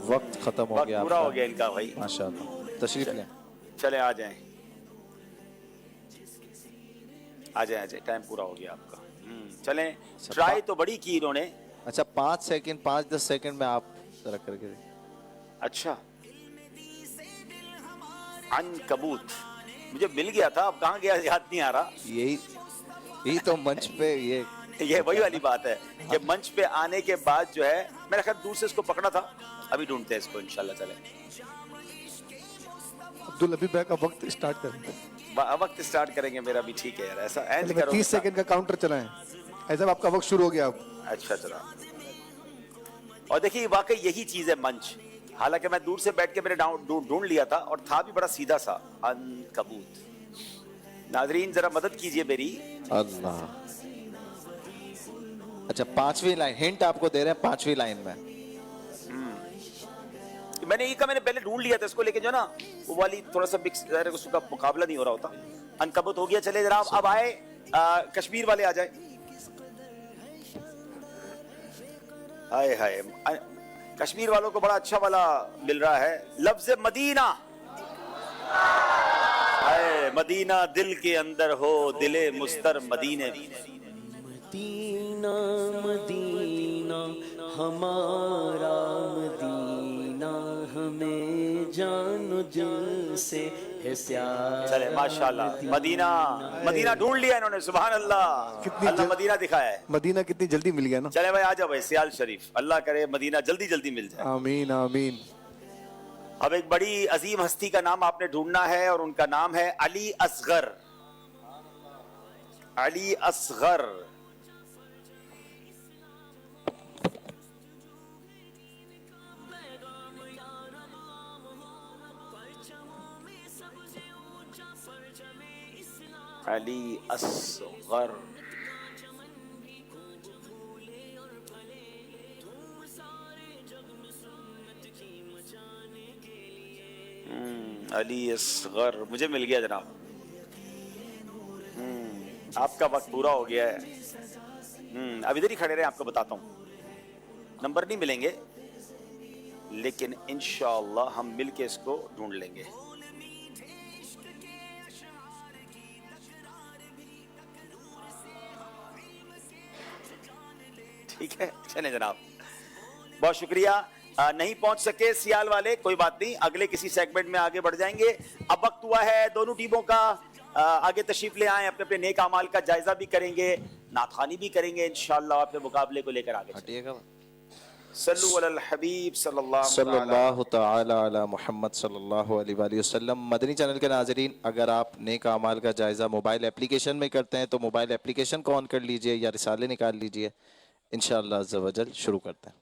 वक्त खत्म हो गया,
पूरा हो गया इनका भाई,
माशाअल्लाह। तशरीफ लें।
चले आ जाएं, आ जाएं, टाइम पूरा हो गया आपका। चलें, ट्राई तो बड़ी की इन्होंने,
अच्छा 5 सेकंड 5-10 सेकंड में आप जरा करके
अच्छा, अनकबूत मुझे मिल गया था, अब कहाँ गया याद नहीं आ रहा।
यही तो मंच पे
ये वही वाली बात है कि मंच पे आने के बाद जो है, मेरा ख्याल दूर से इसको पकड़ा था, अभी ढूंढते हैं इसको इंशाल्लाह चले।
अब्दुल हबीब भाई का वक्त स्टार्ट करें।
वक्त स्टार्ट करेंगे मेरा भी, ठीक है यार, ऐसा एंड करो।
30 सेकंड का काउंटर चलाएं। ऐसा आपका वक्त शुरू हो गया अब।
अच्छा चला। और देखिए वाकई यही चीज है मंच, हालांकि मैं दूर से बैठ के मैंने ढूंढ लिया था और था भी बड़ा सीधा सा, अनकबूत। नाजरीन जरा मदद कीजिए मेरी।
अल्लाह। अच्छा 5वीं लाइन, हिंट आपको दे रहे हैं 5वीं लाइन में।
मैंने ये कहा, मैंने पहले ढूंढ लिया था इसको, लेकिन जो ना वो वाली थोड़ा सा मिक्स, उसका मुकाबला नहीं हो रहा होता। अनकबूत हो गया। चले जरा अब आए कश्मीर वाले आ जाए। हाय हाय, कश्मीर वालों को बड़ा अच्छा वाला मिल रहा है, लफ्ज मदीना। हाय मदीना दिल के अंदर हो, दिले मुस्तर मदीने।
मदीना मदीना हमारा मदीना, हमें जानो दिल से है प्यार।
चले माशाल्लाह, मदीना मदीना ढूंढ लिया इन्होंने, सुभान अल्लाह। अल्लाह मदीना दिखाया है।
मदीना कितनी जल्दी मिल गया ना।
चले भाई आ जाओ भाई, सियाल शरीफ, अल्लाह करे मदीना जल्दी जल्दी मिल जाए।
आमीन आमीन।
अब एक बड़ी अजीम हस्ती का नाम आपने ढूंढना है और उनका नाम है अली असगर। अली असगर। अली असगर। अली असगर मुझे मिल गया जनाब। आपका वक्त पूरा हो गया है। अब इधर ही खड़े रहे, आपको बताता हूँ। नंबर नहीं मिलेंगे लेकिन इंशाअल्लाह हम मिलके इसको ढूंढ लेंगे। ठीक है, चले जनाब, बहुत शुक्रिया। नहीं पहुंच सके सियाल वाले, कोई बात नहीं, अगले किसी सेगमेंट में आगे बढ़ जाएंगे। अब वक्त हुआ है दोनों टीमों का, आगे तशरीफ ले आए, अपने अपने नेक अमाल का जायजा भी करेंगे, नाथखानी भी करेंगे इंशाअल्लाह, अपने मुकाबले को लेकर आगे
हटिएगा।
सल्लु अलल हबीब
सल्लल्लाहु तआला अला मुहम्मद सल्लल्लाहु अलैहि वसल्लम। मदनी चैनल के नाजरीन, अगर आप नेक अमाल का जायजा मोबाइल एप्लीकेशन में करते हैं तो मोबाइल एप्लीकेशन को ऑन कर लीजिए या रिसाले निकाल लीजिए। इंशाअल्लाह अज़्ज़ा वजल शुरू करते हैं।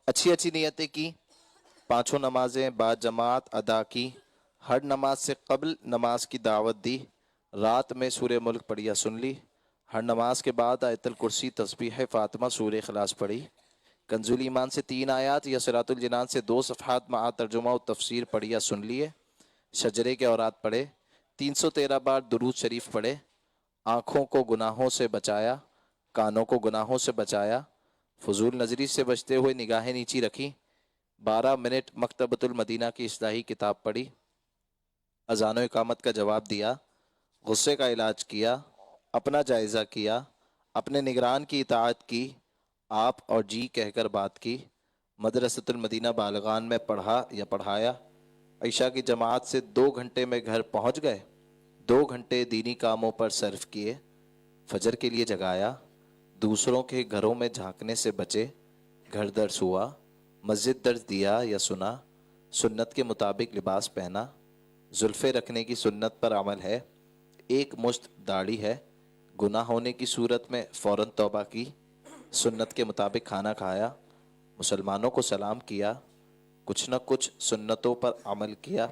अच्छी अच्छी नियतें की, 5 नमाजें बाद जमात अदा की, हर नमाज से कबल नमाज की दावत दी, रात में सूरह मुल्क पढ़ी या सुन ली, हर नमाज के बाद आयतुल कुर्सी तस्बीह फातिमा सूरह इखलास पढ़ी, कंजुल ईमान से 3 आयात या सिरातुल जिनान से 2 सफ़हात मा तर्जुमा और तफसीर पढ़ी या सुन लिए, शजरे के औरात पढ़े, 313 बार दुरूद शरीफ पढ़े, आँखों को गुनाहों से बचाया, कानों को गुनाहों से बचाया, फजूल नजरी से बचते हुए निगाहें नीची रखी, 12 मिनट मकतबतुल मदीना की इस्लाही किताब पढ़ी, अज़ान व इकामत का जवाब दिया, गुस्से का इलाज किया, अपना जायज़ा किया, अपने निगरान की इताअत की, आप और जी कहकर बात की, मदरसतुल मदीना बालगान में पढ़ा या पढ़ाया, ईशा की जमात से 2 घंटे में घर पहुंच गए, 2 घंटे दीनी कामों पर सर्फ किए, फजर के लिए जगाया, दूसरों के घरों में झांकने से बचे, घर दर्स हुआ, मस्जिद दर्स दिया या सुना, सुन्नत के मुताबिक लिबास पहना, जुल्फ़े रखने की सुन्नत पर अमल है, एक मुश्त दाढ़ी है, गुनाह होने की सूरत में फ़ौरन तौबा की, सुन्नत के मुताबिक खाना खाया, मुसलमानों को सलाम किया, कुछ न कुछ सुन्नतों पर अमल किया,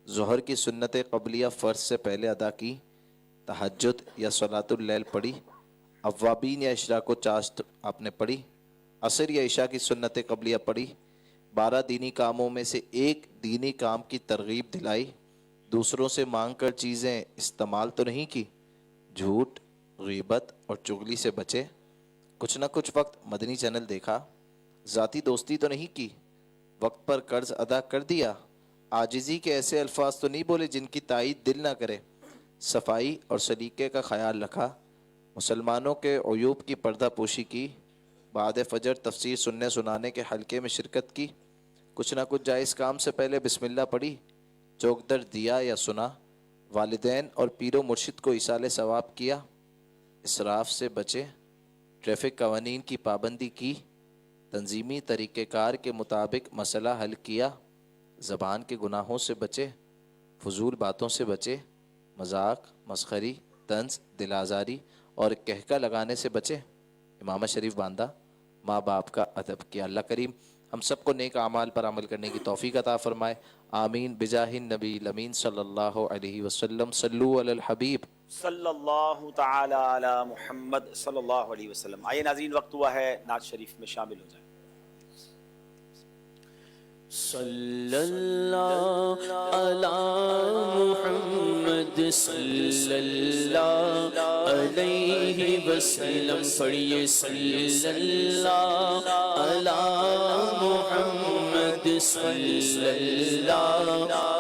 ज़ोहर की सुन्नत क़ब्लिया फ़र्ज से पहले अदा की, तहज्जुद या सलातुल लैल पढ़ी, अव्वाबीन या इशराको चाश्त आपने पढ़ी, असर या इशा की सुन्नत क़ब्लिया पढ़ी, 12 दीनी कामों में से एक दीनी काम की तरगीब दिलाई, दूसरों से मांग कर चीज़ें इस्तेमाल तो नहीं की, झूठ ग़ीबत और चुगली से बचे, कुछ न कुछ वक्त मदनी चैनल देखा, ज़ाती दोस्ती तो नहीं की, वक्त पर कर्ज अदा कर दिया, आजिज़ी के ऐसे अल्फाज तो नहीं बोले जिनकी तायीद दिल ना करे, सफाई और सलीके का ख्याल रखा, मुसलमानों के अयूब की पर्दा पोशी की, بعد فجر تفسیر سننے سنانے کے حلقے میں شرکت کی، کچھ نہ کچھ جائز کام سے پہلے بسم اللہ پڑھی، چوک در دیا یا سنا، والدین اور پیر و مرشد کو ایصال ثواب کیا، اسراف سے بچے، ٹریفک قوانین کی پابندی کی، تنظیمی طریقہ کار کے مطابق مسئلہ حل کیا، زبان کے گناہوں سے بچے، فضول باتوں سے بچے، مذاق، مسخری، طنز، دل آزاری اور کہکا لگانے سے بچے، امامہ شریف باندھا، ماں باپ کا ادب کیا۔ اللہ کریم ہم سب کو نیک اعمال پر عمل کرنے کی توفیق عطا فرمائے، آمین بجاہ النبی الامین صلی اللہ علیہ وسلم۔ صلو علی الحبیب
صلی اللہ تعالی علی محمد صلی اللہ علیہ وسلم۔ آئیے ناظرین، وقت ہوا ہے نعت شریف میں شامل ہو جائیں۔
صلی اللہ علی محمد صلی اللہ علیہ وسلم، پڑھیے صلی اللہ علی محمد صلی اللہ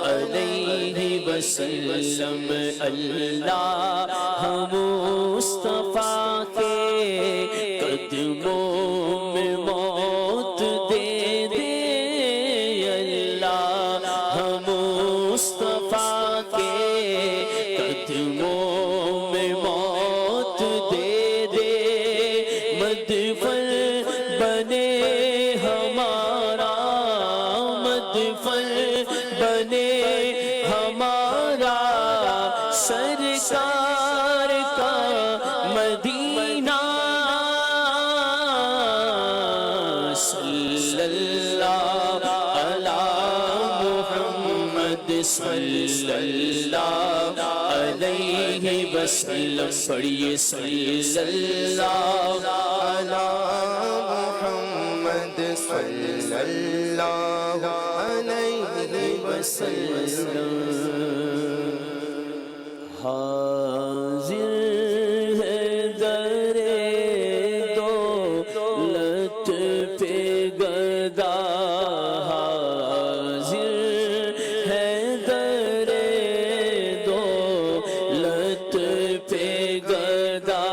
علیہ وسلم۔ اللہ مصطفیٰ کے قدموں میں موت دے دے، مصطفیٰ کے قدموں میں موت دے دے، مدفن بنے ہمارا، مدفن بنے ہمارا، سرکار کا مدینہ، صلی اللہ علی محمد صلی اللہ علیہ وسلم، پڑھیے صلی اللہ علی محمد صلی اللہ علیہ وسلم۔ حاضر ہے در دولت پہ گدا، حاضر ہے در دولت پہ گدا،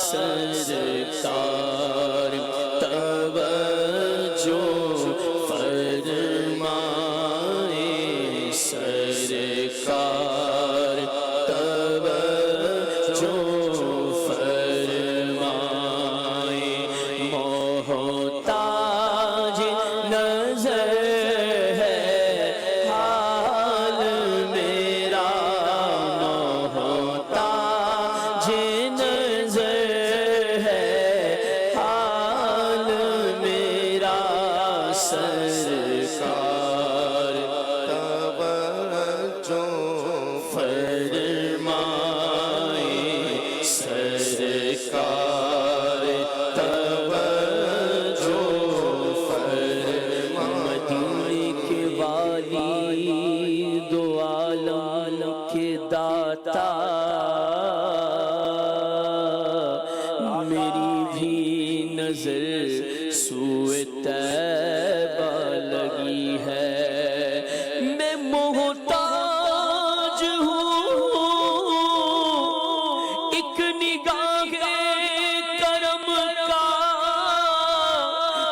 سرکار توجہ فرمائے، سرکار توجہ فرمائے، محتاج نظر ہے حال میرا، محتاج نظر ہے حال میرا، سرکار توجہ فرمائے، سرکار توجہ فرمائے، مدینے کے والی دو عالم کے داتا، میری بھی نظر سوئے طیبہ لگی ہے، میں محتاج ہوں ایک نگاہ کرم کا،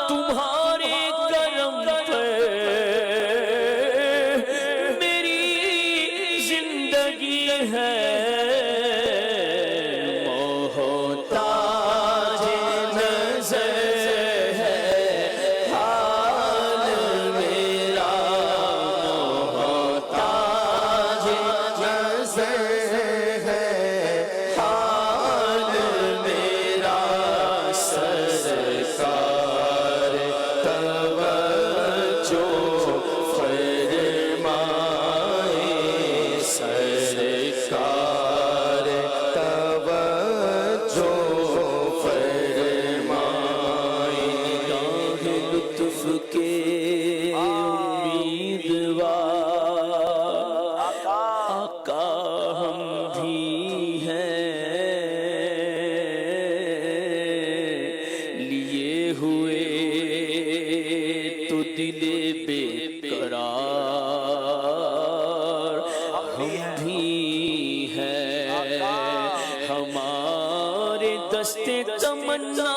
تمہارے کرم پر میری زندگی ہے، محتاج نظر ہے حال میرا، محتاج نظر ہے حال میرا، سرکار توجہ فرمائے، سرکار توجہ فرمائے، نگاہ لطف کے امیدوار آقا ہم بھی ہیں، لیے ہوئے تو دل بے قرار ہم بھی ہیں، ہمارے دستے تمنا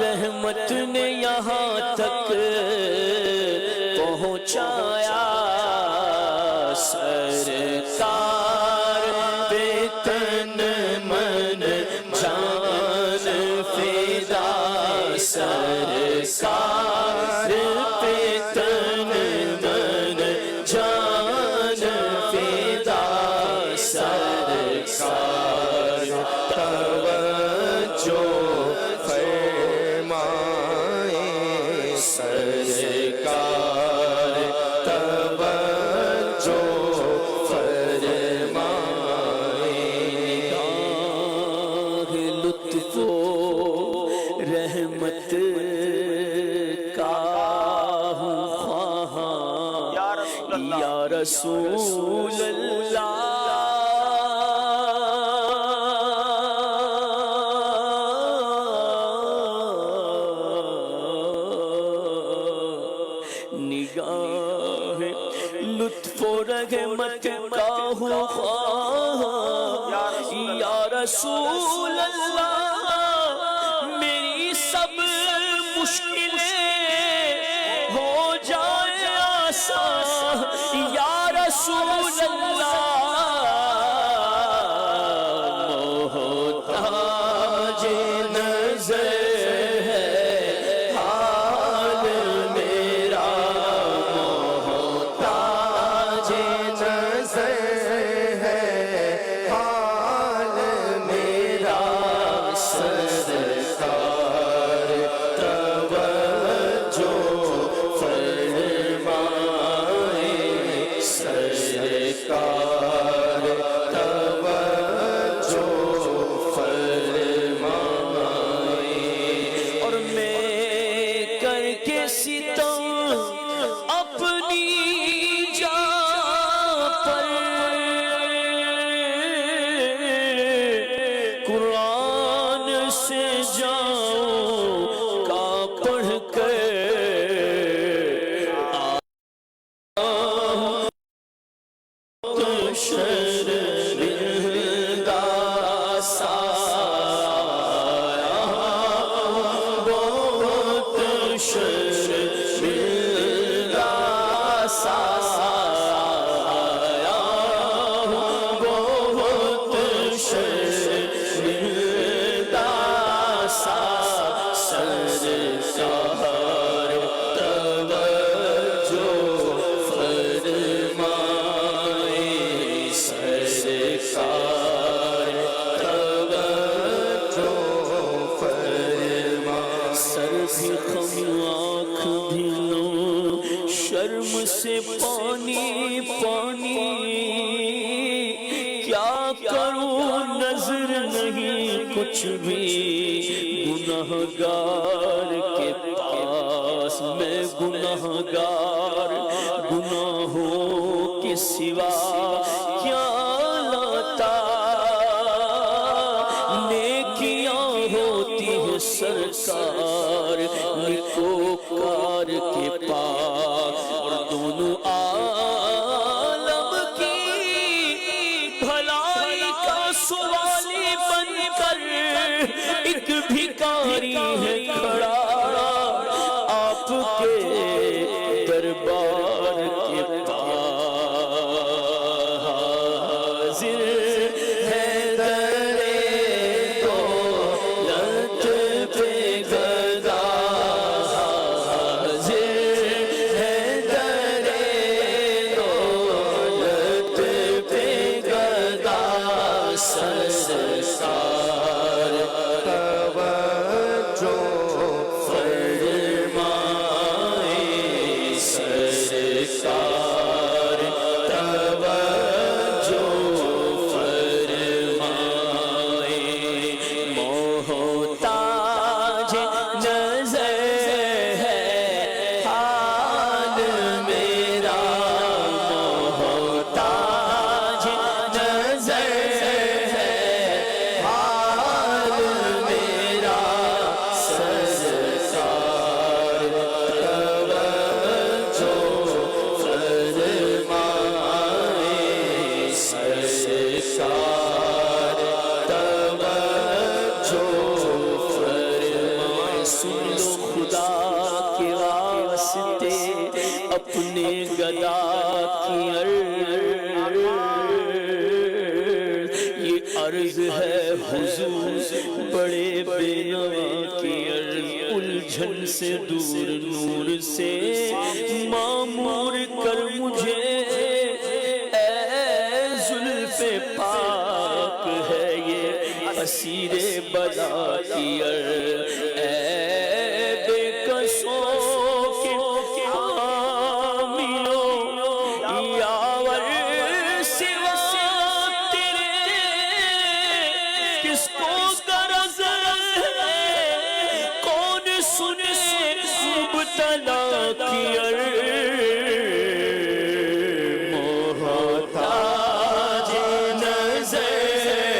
رحمت نے یہاں تک پہنچایا سرکار پہ تن من جان فدا سرکار پہ تن من جان فدا سرکار توجہ فرمائیں سرکار توجہ فرمائیں نگاہ لطف و رحمت کا ہوں خواہاں یا رسول اللہ نگاہ لطف و رحمت کا ہوں خواہاں یا رسول اللہ میری سب مشکلیں ہو جائے آسان یا رسول اللہ محتاج نظر ہے حال میرا محتاج نظر ہے حال میرا سرکار توجہ فرمائیں سرکار توجہ فرمائیں اور میں کر کے ستم اپنی جان پر قرآن سے جاؤں کا پڑھ کر شرمندہ سایہ بہت شرمندہ سایہ بہت شرمندہ سرکار توجہ فرمائیں سرکار توجہ فرمائیں سر بھی خم آنکھ بھی لو شرم سے پانی پانی کیا کروں نظر نہیں کچھ بھی گناہگار کے پاس میں گناہگار گناہوں کے سوا کیا لاتا نیکیاں ہوتی ہیں سرکار نیکوکار کے پاس اور دونوں عالم کی بھلائی کا سوالی بن کر ایک بھکاری ہے کھڑا آپ کے دربار کے پاس حاضر ہے در دولت پہ گدا حاضر ہے در دولت پہ گدا سرکار توجہ فرمائیں سرکار توجہ فرمائیں محتاج نظر ہے حال میرا محتاج نظر ہے حال میرا سرکار توجہ فرمائیں سرکار توجہ فرمائیں بے نوا کی الجھن سے دور نور سے معمور کر مجھے اے زلف پاک ہے یہ اسیر بلا کی اے بے کسوں کے حامیوں یاور سوا تیرے کس کو غرض ہے کون سنے مبتلا کی محتاج نظر ہے حال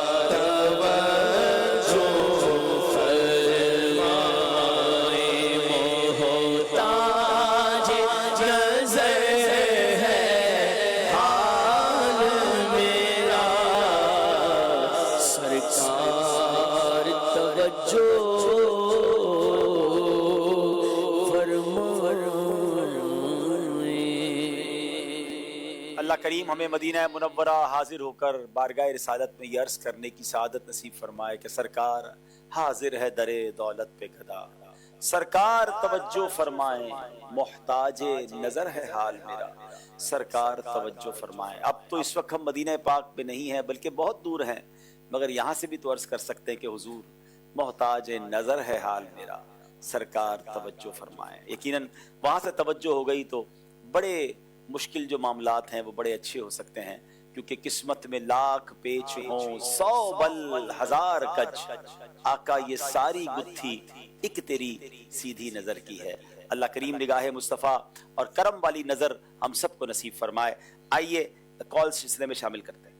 میرا محتاج نظر ہے حال میرا سرکار توجہ فرمائے سرکار توجہ فرمائے محتاج نظر ہے حال میرا سرکار توجہ
اللہ کریم ہمیں مدینہ منورہ حاضر ہو کر بارگاہ رسالت میں یہ عرض کرنے کی سعادت نصیب فرمائے کہ سرکار حاضر ہے در دولت پہ گدا، سرکار توجہ فرمائیں محتاج نظر ہے حال میرا، سرکار توجہ فرمائیں۔ اب تو اس وقت ہم مدینہ پاک پہ نہیں ہیں بلکہ بہت دور ہیں، مگر یہاں سے بھی تو عرض کر سکتے ہیں کہ حضور محتاج نظر ہے حال میرا، سرکار توجہ فرمائیں۔ یقیناً وہاں سے توجہ ہو گئی تو بڑے مشکل جو معاملات ہیں وہ بڑے اچھے ہو سکتے ہیں، کیونکہ قسمت میں لاکھ پیچ ہوں 100 بل 1000 کج، آقا یہ ساری گتھی ایک تیری سیدھی نظر کی ہے۔ اللہ کریم نگاہ مصطفیٰ اور کرم والی نظر ہم سب کو نصیب فرمائے۔ آئیے کال سلسلے میں شامل کرتے ہیں۔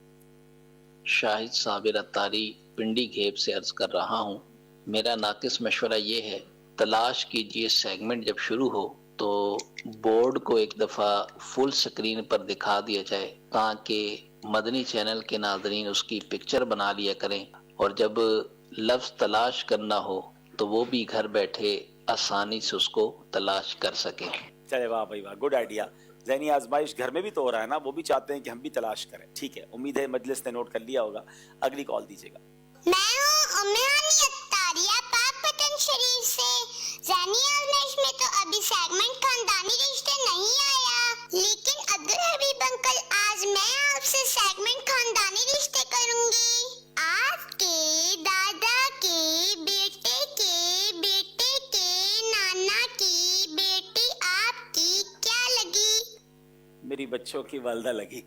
شاہد صابر اتاری پنڈی گھیب سے عرض کر رہا ہوں، میرا ناقص مشورہ یہ ہے، تلاش کیجئے سیگمنٹ جب شروع ہو تو بورڈ کو ایک دفعہ فل سکرین پر دکھا دیا جائے تاکہ مدنی چینل کے ناظرین اس کی پکچر بنا لیا کریں، اور جب لفظ تلاش کرنا ہو تو وہ بھی گھر بیٹھے آسانی سے اس کو تلاش کر سکیں۔
چلے واہ بھائی واہ، گڈ آئیڈیا۔ ذہنی آزمائش گھر میں بھی تو ہو رہا ہے نا، وہ بھی چاہتے ہیں کہ ہم بھی تلاش کریں۔ ٹھیک ہے، امید ہے مجلس نے نوٹ کر لیا ہوگا۔ اگلی کال دیجیے گا۔
میں ہوں امیانی اتاریہ پاک پٹن شریف سے۔ ذہنی آزمائش میں تو ابھی سیگمنٹ خاندانی رشتے نہیں آیا، لیکن عبدالحبیب انکل آج میں آپ سے سیگمنٹ خاندانی رشتے کروں گی۔ آپ کے دادا کے بیٹے کے بیٹے کے نانا کی بیٹی آپ کی کیا لگی؟
میری بچوں کی والدہ لگی۔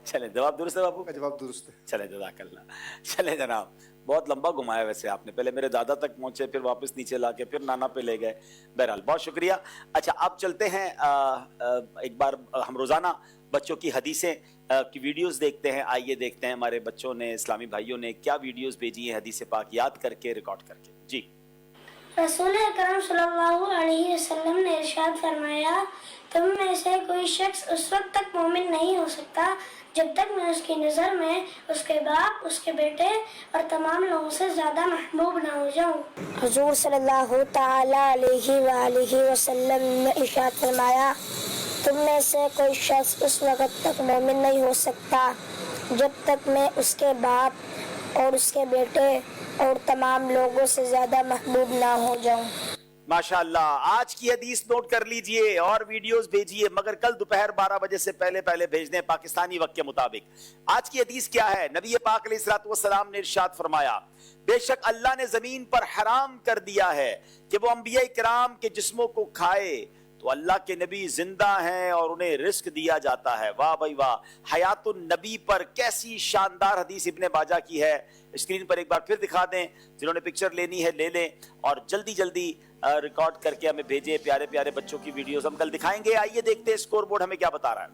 چلے جواب درست ہے باپو؟
جواب درست ہے۔
چلے جزاک اللہ۔ چلے جناب، بہت لمبا گھمایا ویسے آپ نے، پہلے میرے دادا تک پہنچے، پھر واپس نیچے لا کے پھر نانا پہ لے گئے۔ بہرحال بہت شکریہ۔ اچھا اب چلتے ہیں، ایک بار ہم روزانہ بچوں کی حدیثیں کی ویڈیوز دیکھتے ہیں۔ آئیے دیکھتے ہیں ہمارے بچوں نے، اسلامی بھائیوں نے کیا ویڈیوز بھیجی ہیں حدیث پاک یاد کر کے، ریکارڈ کر کے۔ جی،
رسول اکرم صلی اللہ علیہ وسلم نے ارشاد فرمایا، تم میں سے کوئی شخص اس وقت تک مومن نہیں ہو سکتا جب تک میں اس کی نظر میں اس کے باپ، اس کے بیٹے اور تمام لوگوں سے زیادہ محبوب نہ ہو جاؤں۔
حضور صلی اللہ تعالی علیہ وآلہ وسلم نے ارشاد فرمایا، تم میں سے کوئی شخص اس وقت تک مومن نہیں ہو سکتا جب تک میں اس کے باپ اور اس کے بیٹے اور تمام لوگوں سے زیادہ محبوب نہ ہو جاؤں۔
ماشاءاللہ، آج کی حدیث نوٹ کر لیجئے اور ویڈیوز بھیجئے، مگر کل دوپہر 12 بجے سے پہلے بھیج دیں پاکستانی وقت کے مطابق۔ آج کی حدیث کیا ہے؟ نبی پاک علیہ الصلوۃ والسلام نے ارشاد فرمایا، بے شک اللہ نے زمین پر حرام کر دیا ہے کہ وہ انبیاء کرام کے جسموں کو کھائے، تو اللہ کے نبی زندہ ہیں اور انہیں رزق دیا جاتا ہے۔ واہ بھائی واہ، حیات النبی پر کیسی شاندار حدیث ابن ماجہ کی ہے۔ اسکرین پر ایک بار پھر دکھا دیں، جنہوں نے پکچر لینی ہے لے لیں، اور جلدی جلدی ریکارڈ کر کے ہمیں بھیجیں پیارے پیارے بچوں کی ویڈیوز، ہم کل دکھائیں گے۔ آئیے دیکھتے ہیں اسکور بورڈ ہمیں کیا بتا رہا ہے۔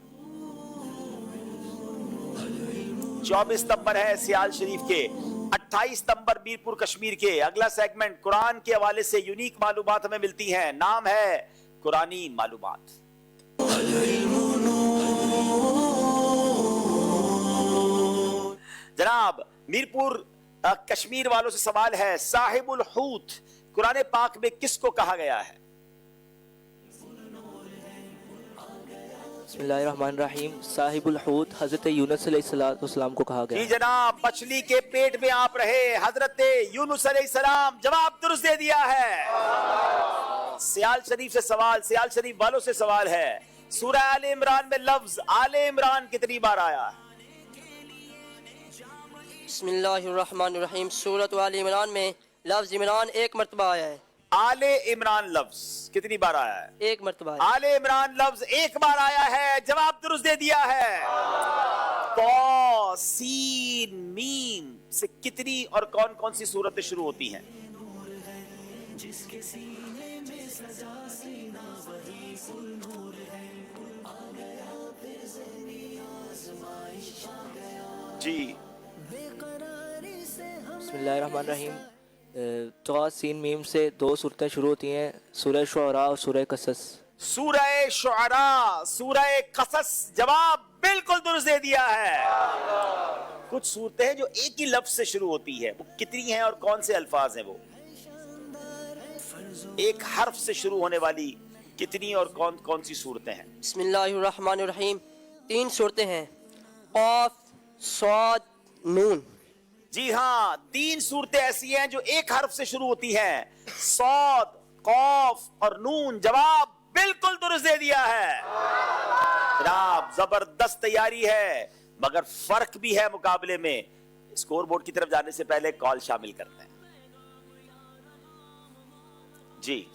24 نمبر ہے سیال شریف کے، 28 نمبر میرپور کشمیر کے۔ اگلا سیگمنٹ قرآن کے حوالے سے یونیک معلومات ہمیں ملتی ہیں، نام ہے قرآنی معلومات۔ जनाब मीरपुर कश्मीर वालों से सवाल है, साहिबुल हूत कुरान पाक में किसको कहा गया है?
बिस्मिल्लाहिर्रहमानिर्रहीम। साहिबुल हूत हजरत यूनुस अलैहिस्सलाम को कहा गया।
जी जनाब, मछली के पेट में आप रहे हजरत यूनुस अलैहिस्सलाम, जवाब दुरुस्त दे दिया है। सियाल शरीफ से सवाल, सियाल शरीफ वालों से सवाल है, सूरह आले इमरान में लफ्ज आले इमरान कितनी बार आया है?
बिस्मिल्लाहिर्रहमानिर्रहीम। सूरत आले इमरान में लफ्ज इमरान एक मरतबा आया है।
आले इमरान लफ्ज कितनी बार आया है?
एक मरतबा।
आले इमरान लफ्ज एक बार आया है, जवाब दुरुस्त दे दिया है। तो सीन मीम से कितनी और कौन कौन सी सूरतें शुरू होती हैं? जी
बिस्मिल्लाहिर्रहमानिर्रहीम। तो सीन मीम से दो सूरतें शुरू होती हैं, सूरह शुअरा और सूरह कसस।
सूरह शुअरा, सूरह कसस, जवाब बिल्कुल दुरुस्त दे दिया है। कुछ सूरतें हैं जो एक ही लफ्ज से शुरू होती है, वो कितनी हैं और कौन से अल्फाज हैं? वो एक हर्फ से शुरू होने वाली कितनी और कौन कौन सी सूरतें हैं?
बिस्मिल्लाहिर्रहमानिर्रहीम। 3 सूरतें हैं, क़ाफ, स्वाद, नून।
जी हाँ, 3 सूरतें ऐसी हैं जो एक हर्फ से शुरू होती हैं, सौद, कौफ और नून। जवाब बिल्कुल दुरुस्त दे दिया है। जनाब जबरदस्त तैयारी है, मगर फर्क भी है मुकाबले में। स्कोर बोर्ड की तरफ जाने से पहले कॉल शामिल करते हैं। जी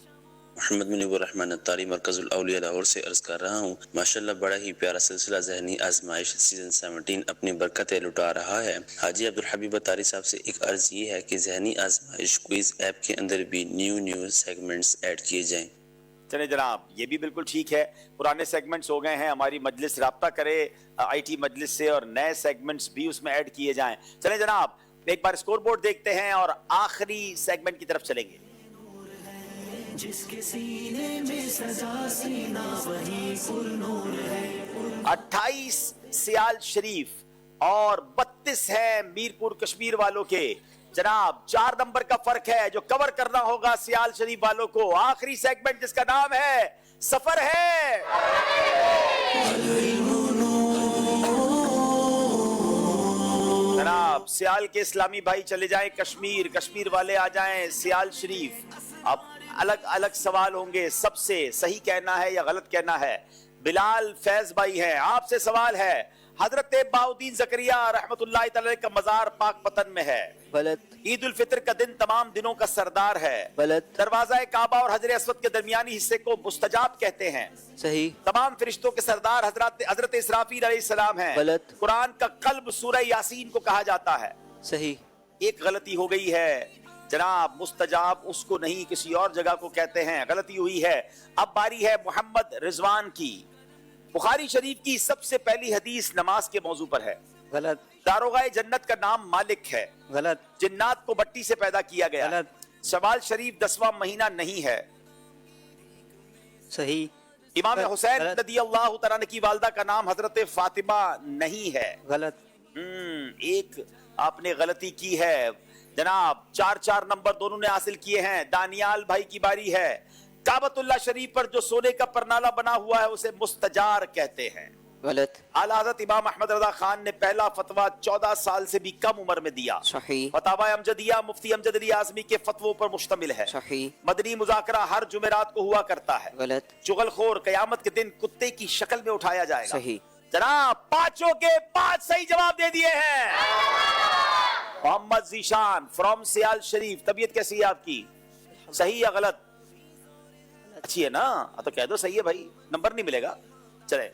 मोहम्मद मुनीबुर रहमान अत्तारी मरकजुल औलिया लाहौर से अर्ज कर रहा हूँ। माशाल्लाह बड़ा ही प्यारा सिलसिला ज़हनी आजमाइश सीजन 17 अपनी बरकतें लुटा रहा है। हाजी अब्दुल हबीब अत्तारी साहब से एक अर्ज ये है कि ज़हनी आजमाइश क्विज ऐप के अंदर भी न्यू सेगमेंट्स ऐड किए जाएं।
चले जनाब, ये भी बिल्कुल ठीक है। पुराने सेगमेंट्स हो गए हैं, हमारी मजलिस राब्ता करे IT मजलिस से और नए सेगमेंट्स भी उसमें ऐड किए जाएं। चले जनाब, एक बार स्कोर बोर्ड देखते हैं और आखिरी सेगमेंट की तरफ चलेंगे।
जिसके सीने में सजा सीना वही पुरनूर है।
28 सियाल शरीफ और 32 है मीरपुर कश्मीर वालों के। जनाब 4 नंबर का फर्क है जो कवर करना होगा सियाल शरीफ वालों को। आखिरी सेगमेंट जिसका नाम है सफर है। जनाब सियाल के इस्लामी भाई चले जाएं कश्मीर, कश्मीर वाले आ जाएं सियाल शरीफ। अब अलग अलग सवाल होंगे, सबसे सही कहना है या गलत कहना है। बिलाल फैज भाई हैं, आपसे सवाल है, हजरत बाउद्दीन ज़करिया रहमतुल्लाह तआला का मजार पाक पतन में है।
गलत।
ईद उल फितर का दिन तमाम दिनों का सरदार है।
गलत।
दरवाजा काबा और हजर अस्वद के दरमियानी हिस्से को मुस्तजाब कहते हैं।
सही।
तमाम फरिश्तों के सरदार हजरत इसराफील अलैहिस्सलाम हैं।
गलत।
कुरान का कल्ब सूरह यासीन को कहा जाता है।
सही।
एक गलती हो गई है जनाब, मुस्तजाब उसको नहीं किसी और जगह को कहते हैं, गलती हुई है। अब बारी है मोहम्मद रिजवान की। बुखारी शरीफ की सबसे पहली हदीस नमाज के मौजू पर है।
गलत।
दारोगाए जन्नत का नाम मालिक है।
गलत।
जिन्नात को बट्टी से पैदा किया गया।
गलत।
शवाल शरीफ 10वां महीना नहीं है।
सही।
इमाम हुसैन रदियल्लाहु तआला की वालदा का नाम हजरत फातिमा नहीं है।
गलत।
एक आपने गलती की है जनाब। 4 नंबर दोनों ने हासिल किए हैं। दानियाल भाई की बारी है। काबतुल्लाह शरीफ पर जो सोने का परनाला बना हुआ है उसे मुस्तजार कहते हैं।
गलत।
आला हज़रत इमाम अहमद रज़ा खान ने पहला फतवा 14 साल से भी कम उम्र में दिया।
सही।
फतावा अमजदिया मुफ्ती अमजद अली आज़मी के फतवों पर मुश्तमिल है।
सही।
मदनी मुज़ाकरा हर जुमेरात को हुआ करता है।
गलत।
चुगलखोर क़यामत के दिन कुत्ते की शक्ल में उठाया जाएगा।
सही।
जनाब 5 के 5 सही जवाब दे दिए हैं। मोहम्मद जीशान फ्रॉम सियाल शरीफ, तबीयत कैसी है आपकी? सही या गलत? अच्छी है ना, तो कह दो सही है भाई, नंबर नहीं मिलेगा। चले,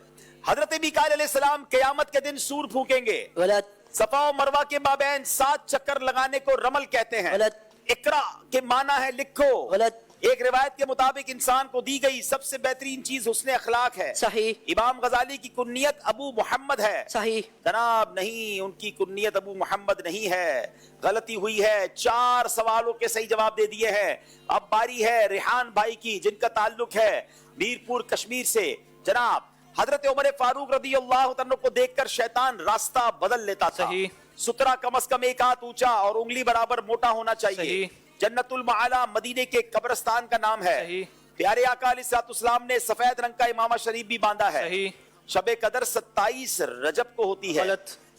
हजरत मीकाईल अलैहिस्सलाम क़यामत के दिन सूर फूकेंगे।
गलत।
सफा और मरवा के माबैन 7 चक्कर लगाने को रमल कहते हैं।
गलत।
इकरा के माना है लिखो।
गलत।
एक रिवायत के मुताबिक इंसान को दी गई सबसे बेहतरीन चीज हुस्न अखलाक है।
सही।
इमाम गजाली की कुन्नियत अबू मोहम्मद है।
सही।
जनाब नहीं, उनकी कुन्नियत अबू मोहम्मद नहीं है, गलती हुई है। 4 सवालों के सही जवाब दे दिए हैं। अब बारी है रेहान भाई की जिनका ताल्लुक है मीरपुर कश्मीर से। जनाब हजरत उमर फारूक रदी अल्लाह तआला को देखकर शैतान रास्ता बदल लेता था। सुतरा कम से कम 1 हाथ ऊंचा और उंगली बराबर मोटा होना चाहिए। जन्नतुल माला मदीने के कब्रिस्तान का नाम है। प्यारे आका अलैहिस्सलाम ने सफेद रंग का इमामा शरीफ भी बांधा है। शबे कदर 27 रजब को होती है।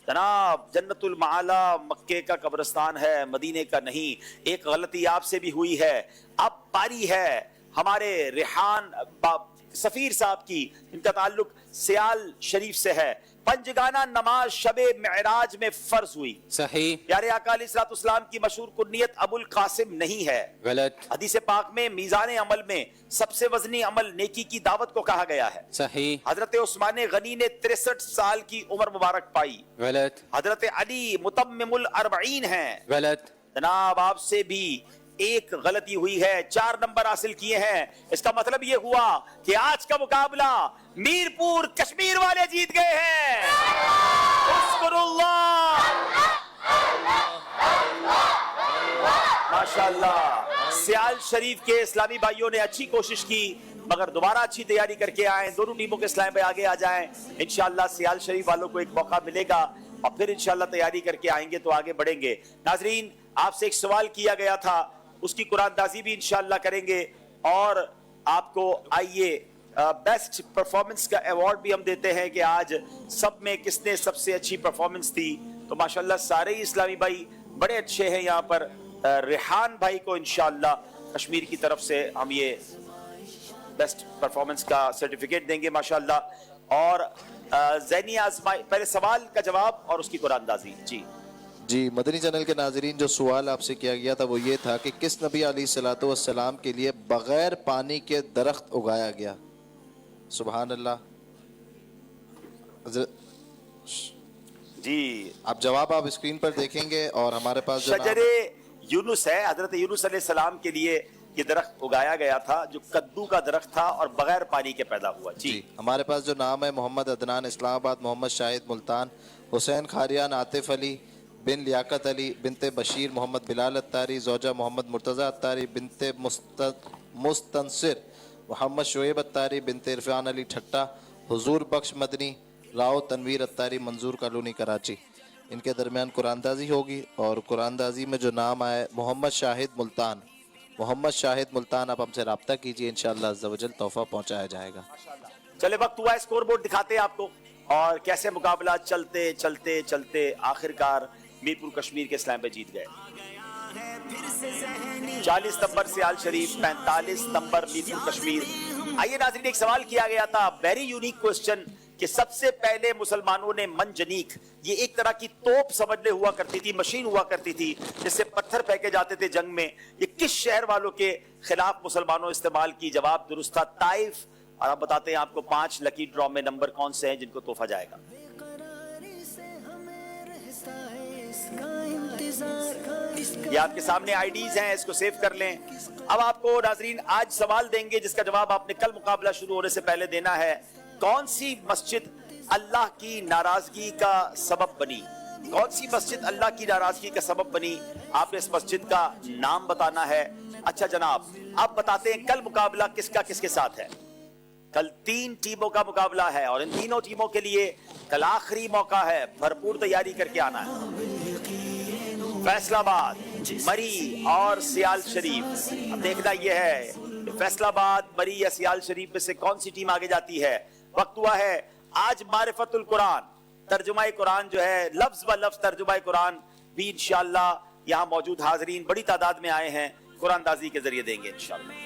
जनाब जन्नतुल माला मक्के का कब्रिस्तान है, मदीने का नहीं। एक गलती आपसे भी हुई है। अब पारी है हमारे रेहान सफीर साहब की, इनका ताल्लुक सियाल शरीफ से है। पंजगाना नमाज शबे मेराज में फर्ज हुई।
सही।
प्यारे आका अलैहिस्सलाम की मशहूर कुन्नियत अबुल कासिम नहीं है।
गलत।
हदीस पाक में मीज़ान अमल में सबसे वजनी अमल नेकी की दावत को कहा गया है।
सही।
हजरत उस्मान गनी ने 63 साल की उम्र मुबारक पाई।
गलत।
हजरत अली मुतम्मिमुल अर्बईन हैं।
गलत।
जनाब आपसे भी एक गलती हुई है, 4 नंबर हासिल किए हैं। इसका मतलब ये हुआ कि आज का मुकाबला मीरपुर कश्मीर वाले जीत गए हैं। माशाअल्लाह। सियाल शरीफ के इस्लामी भाइयों ने अच्छी कोशिश की, मगर दोबारा अच्छी तैयारी करके आए। दोनों टीमों के इस्लाम पे आगे आ जाएं। इंशाअल्लाह सियाल शरीफ वालों को एक मौका मिलेगा और फिर इंशाअल्लाह तैयारी करके आएंगे तो आगे बढ़ेंगे। नाजरीन आपसे एक सवाल किया गया था, उसकी कुरानदाजी भी इंशाअल्लाह करेंगे और आपको आइए बेस्ट परफॉर्मेंस का अवार्ड भी हम देते हैं कि आज सब में किसने सबसे अच्छी परफॉर्मेंस दी। तो माशाअल्लाह सारे ही इस्लामी भाई बड़े अच्छे हैं। यहाँ पर रेहान भाई को इंशाअल्लाह कश्मीर की तरफ से हम ये बेस्ट परफॉर्मेंस का सर्टिफिकेट देंगे माशाअल्लाह। और ज़ैनी आज़माइश, पहले सवाल का जवाब और उसकी कुरानदाजी।
जी मदनी चैनल के नाजरीन, जो सवाल आपसे किया गया था वो ये था कि किस नबी अलैहिस्सलातु वस्सलाम के लिए बगैर पानी के दरख्त उगाया गया? सुभान अल्लाह।
जी
आप जवाब आप स्क्रीन पर देखेंगे और हमारे पास जो
शजरे यूनुस है, हजरत यूनुस अलैहिस्सलाम के लिए ये दरख्त उगाया गया था जो कद्दू का दरख्त था और बगैर पानी के पैदा हुआ। जी
हमारे पास जो नाम है मोहम्मद अदनान इस्लामाबाद, मोहम्मद शाहिद मुल्तान, हुसैन खारियान आतिफ अली बिन लियाकत अली, बिनते बशीर मोहम्मद बिलाल अत्तारी, जोजा मोहम्मद मुर्तज़ा अत्तारी, बिनते मुस्तनसिर मोहम्मद शोएब अत्तारी, बिनते इरफान अली ठट्टा, हुजूर बख्श मदनी, राव तनवीर अत्तारी, मंजूर कॉलोनी कराची। इनके दरमियान कुरानदाजी होगी और कुरानदाजी में जो नाम आए मोहम्मद शाहिद मुल्तान, मोहम्मद शाहिद मुल्तान आप हमसे रब्ता कीजिए, इंशाअल्लाह अज़्ज़ा वजल तोहफा पहुँचाया जाएगा।
चले वक्त हुआ स्कोर बोर्ड दिखाते हैं आपको और कैसे मुकाबला चलते चलते चलते आखिरकार मीरपुर कश्मीर के इस्लाम पे जीत गए। 40 नंबर सियाल शरीफ, 45 नंबर मीरपुर कश्मीर। आइए नाज़रीन, एक सवाल किया गया था, वेरी यूनिक क्वेश्चन, कि सबसे पहले मुसलमानों ने मंजनीक, ये एक तरह की तोप समझ ले हुआ करती थी, मशीन हुआ करती थी जिससे पत्थर फेंके जाते थे जंग में, ये किस शहर वालों के खिलाफ मुसलमानों इस्तेमाल की? जवाब दुरुस्त था, ताइफ। और आप बताते हैं आपको 5 लकी ड्रॉ में नंबर कौन से हैं जिनको तोहफा जाएगा। ये आपके सामने आईडीज हैं, इसको सेव कर लें। अब आपको नाजरीन आज सवाल देंगे जिसका जवाब आपने कल मुकाबला शुरू होने से पहले देना है। कौन सी मस्जिद अल्लाह की नाराजगी का सबब बनी? कौन सी मस्जिद अल्लाह की नाराजगी का सबब बनी? आपने इस मस्जिद का नाम बताना है। अच्छा जनाब, आप बताते हैं कल मुकाबला किसका किसके साथ है? कल 3 टीमों का मुकाबला है और इन तीनों टीमों के लिए कल आखिरी मौका है, भरपूर तैयारी करके आना है। फैसलाबाद, मरी और सियाल शरीफ। अब देखना यह है फैसलाबाद, मरी या सियाल शरीफ में से कौन सी टीम आगे जाती है। वक्त हुआ है आज मारिफतुल कुरान, तर्जुमाए कुरान जो है, लफ्ज ब लफ्ज तर्जुमाए कुरान भी इंशाअल्लाह यहाँ मौजूद हाजरीन बड़ी तादाद में आए हैं, कुरानदाजी के जरिए देंगे इंशाअल्लाह।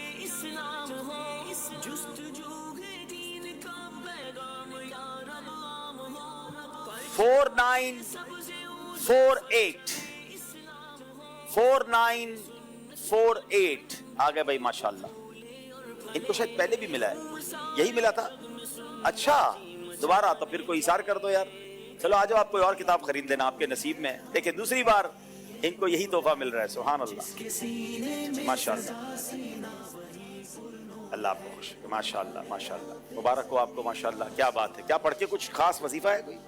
4948 आ गए भाई माशाल्लाह। इनको शायद पहले भी मिला है, यही मिला था। अच्छा दोबारा, तो फिर कोई इशार कर दो यार। चलो आ जाओ, आप कोई और किताब खरीद लेना, आपके नसीब में। देखिए दूसरी बार इनको यही तोहफा मिल रहा है। सुभान अल्लाह, माशाल्लाह, अल्लाह आपको खुश, माशाल्लाह माशाल्लाह, मुबारक हो आपको माशाल्लाह। क्या बात है, क्या पढ़ के कुछ खास वजीफा है कोई?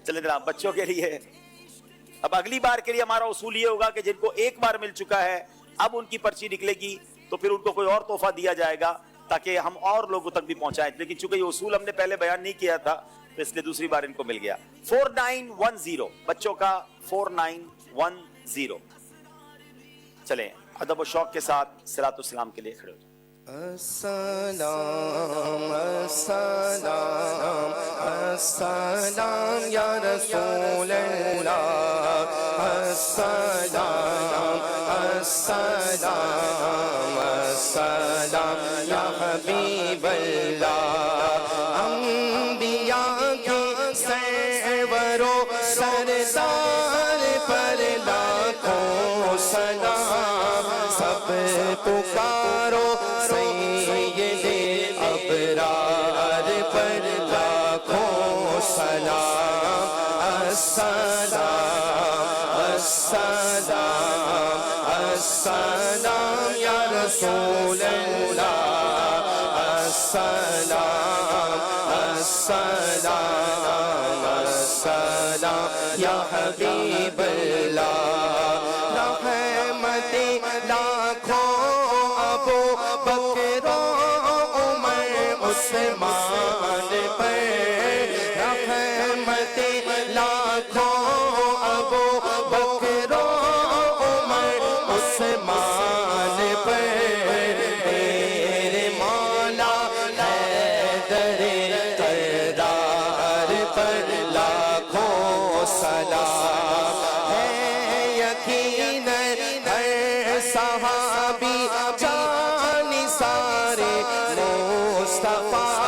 चले जनाब, बच्चों के लिए अब अगली बार के लिए हमारा उसूल ये होगा कि जिनको एक बार मिल चुका है अब उनकी पर्ची निकलेगी तो फिर उनको कोई और तोहफा दिया जाएगा। تاکہ ہم اور لوگوں تک بھی پہنچائیں. لیکن چونکہ یہ اصول ہم نے پہلے بیان نہیں کیا تھا تو اس لیے دوسری بار ان کو مل گیا. 4910 بچوں کا 4910. چلیں ادب و شوق کے ساتھ صلاۃ والسلام کے لیے کھڑے ہو جائیں.
السلام السلام السلام یا رسول اللہ السلام السلام السلام یا حبیب اللہ انبیاء کے سرور و سردار پر لاکھوں سلام سب پکارو سید ابرار پر لاکھوں سلام السلام السلام السلام یا رسول اللہ السلام السلام السلام یا حبیب اللہ رحمت لاکھوں ابو بکر و عمر عثمان پر رحمت لاکھوں ابو بکر و عمر عثمان پر میرے مولا حیدر کردار پر لاکھوں سلام ہے یقیناً ہر صحابی جان سارے مصطفیٰ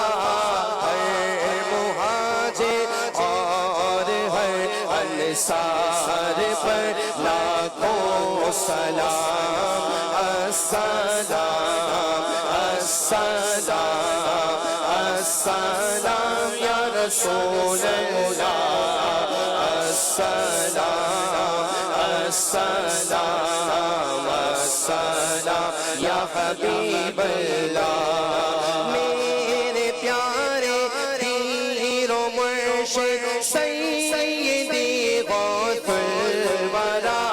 ہر مہاجر اور ہر انصار پر لاکھوں سلام السلام السلام السلام یا رسول اللہ السلام السلام السلام یا حبیب اللہ میرے پیارے پیر و مرشد سیدی غوث الورا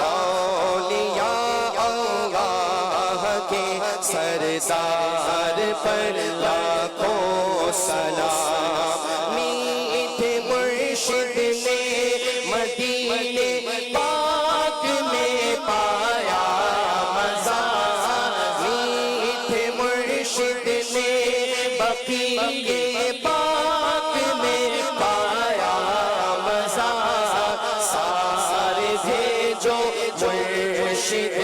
اولیاء اللہ کے سردار پر لاکھوں سلام میٹھے مرشد نے مدینے پاک میں پایا مزہ میٹھے مرشد نے بقیع پاک میں پایا مزہ سارے بھیجو مرشد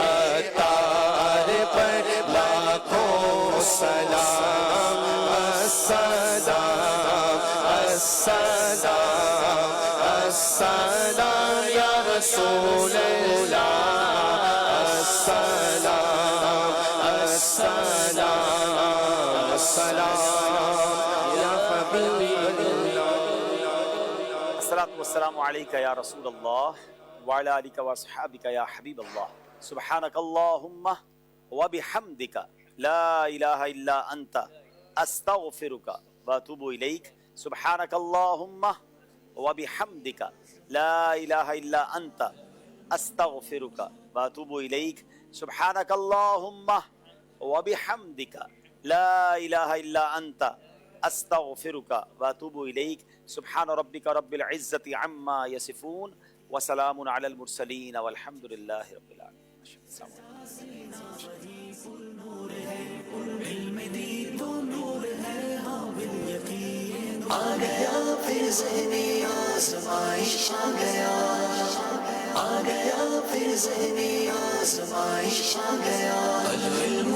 عطار پر لاکھوں سلام السلام السلام السلام یا رسول اللہ السلام السلام السلام یا حبیب اللہ.
الصلاۃ والسلام علیک یا رسول اللہ وعلی آلک واصحابک یا حبیب اللہ. سبحانک اللہم وبحمدک لا الہ الا انت استغفرک واتوب الیک. سبحانک اللہم وبحمدک لا الہ الا انت استغفرک واتوب الیک. سبحانک اللہم وبحمدک لا الہ الا انت استغفرک واتوب الیک. سبحان ربک رب العزت عما یصفون وسلام علی المرسلین والحمد للہ رب العالمین.
آ گیا پھر ذہنی آزمائش آ گیا پھر ذہنی آزمائش آ گیا العلم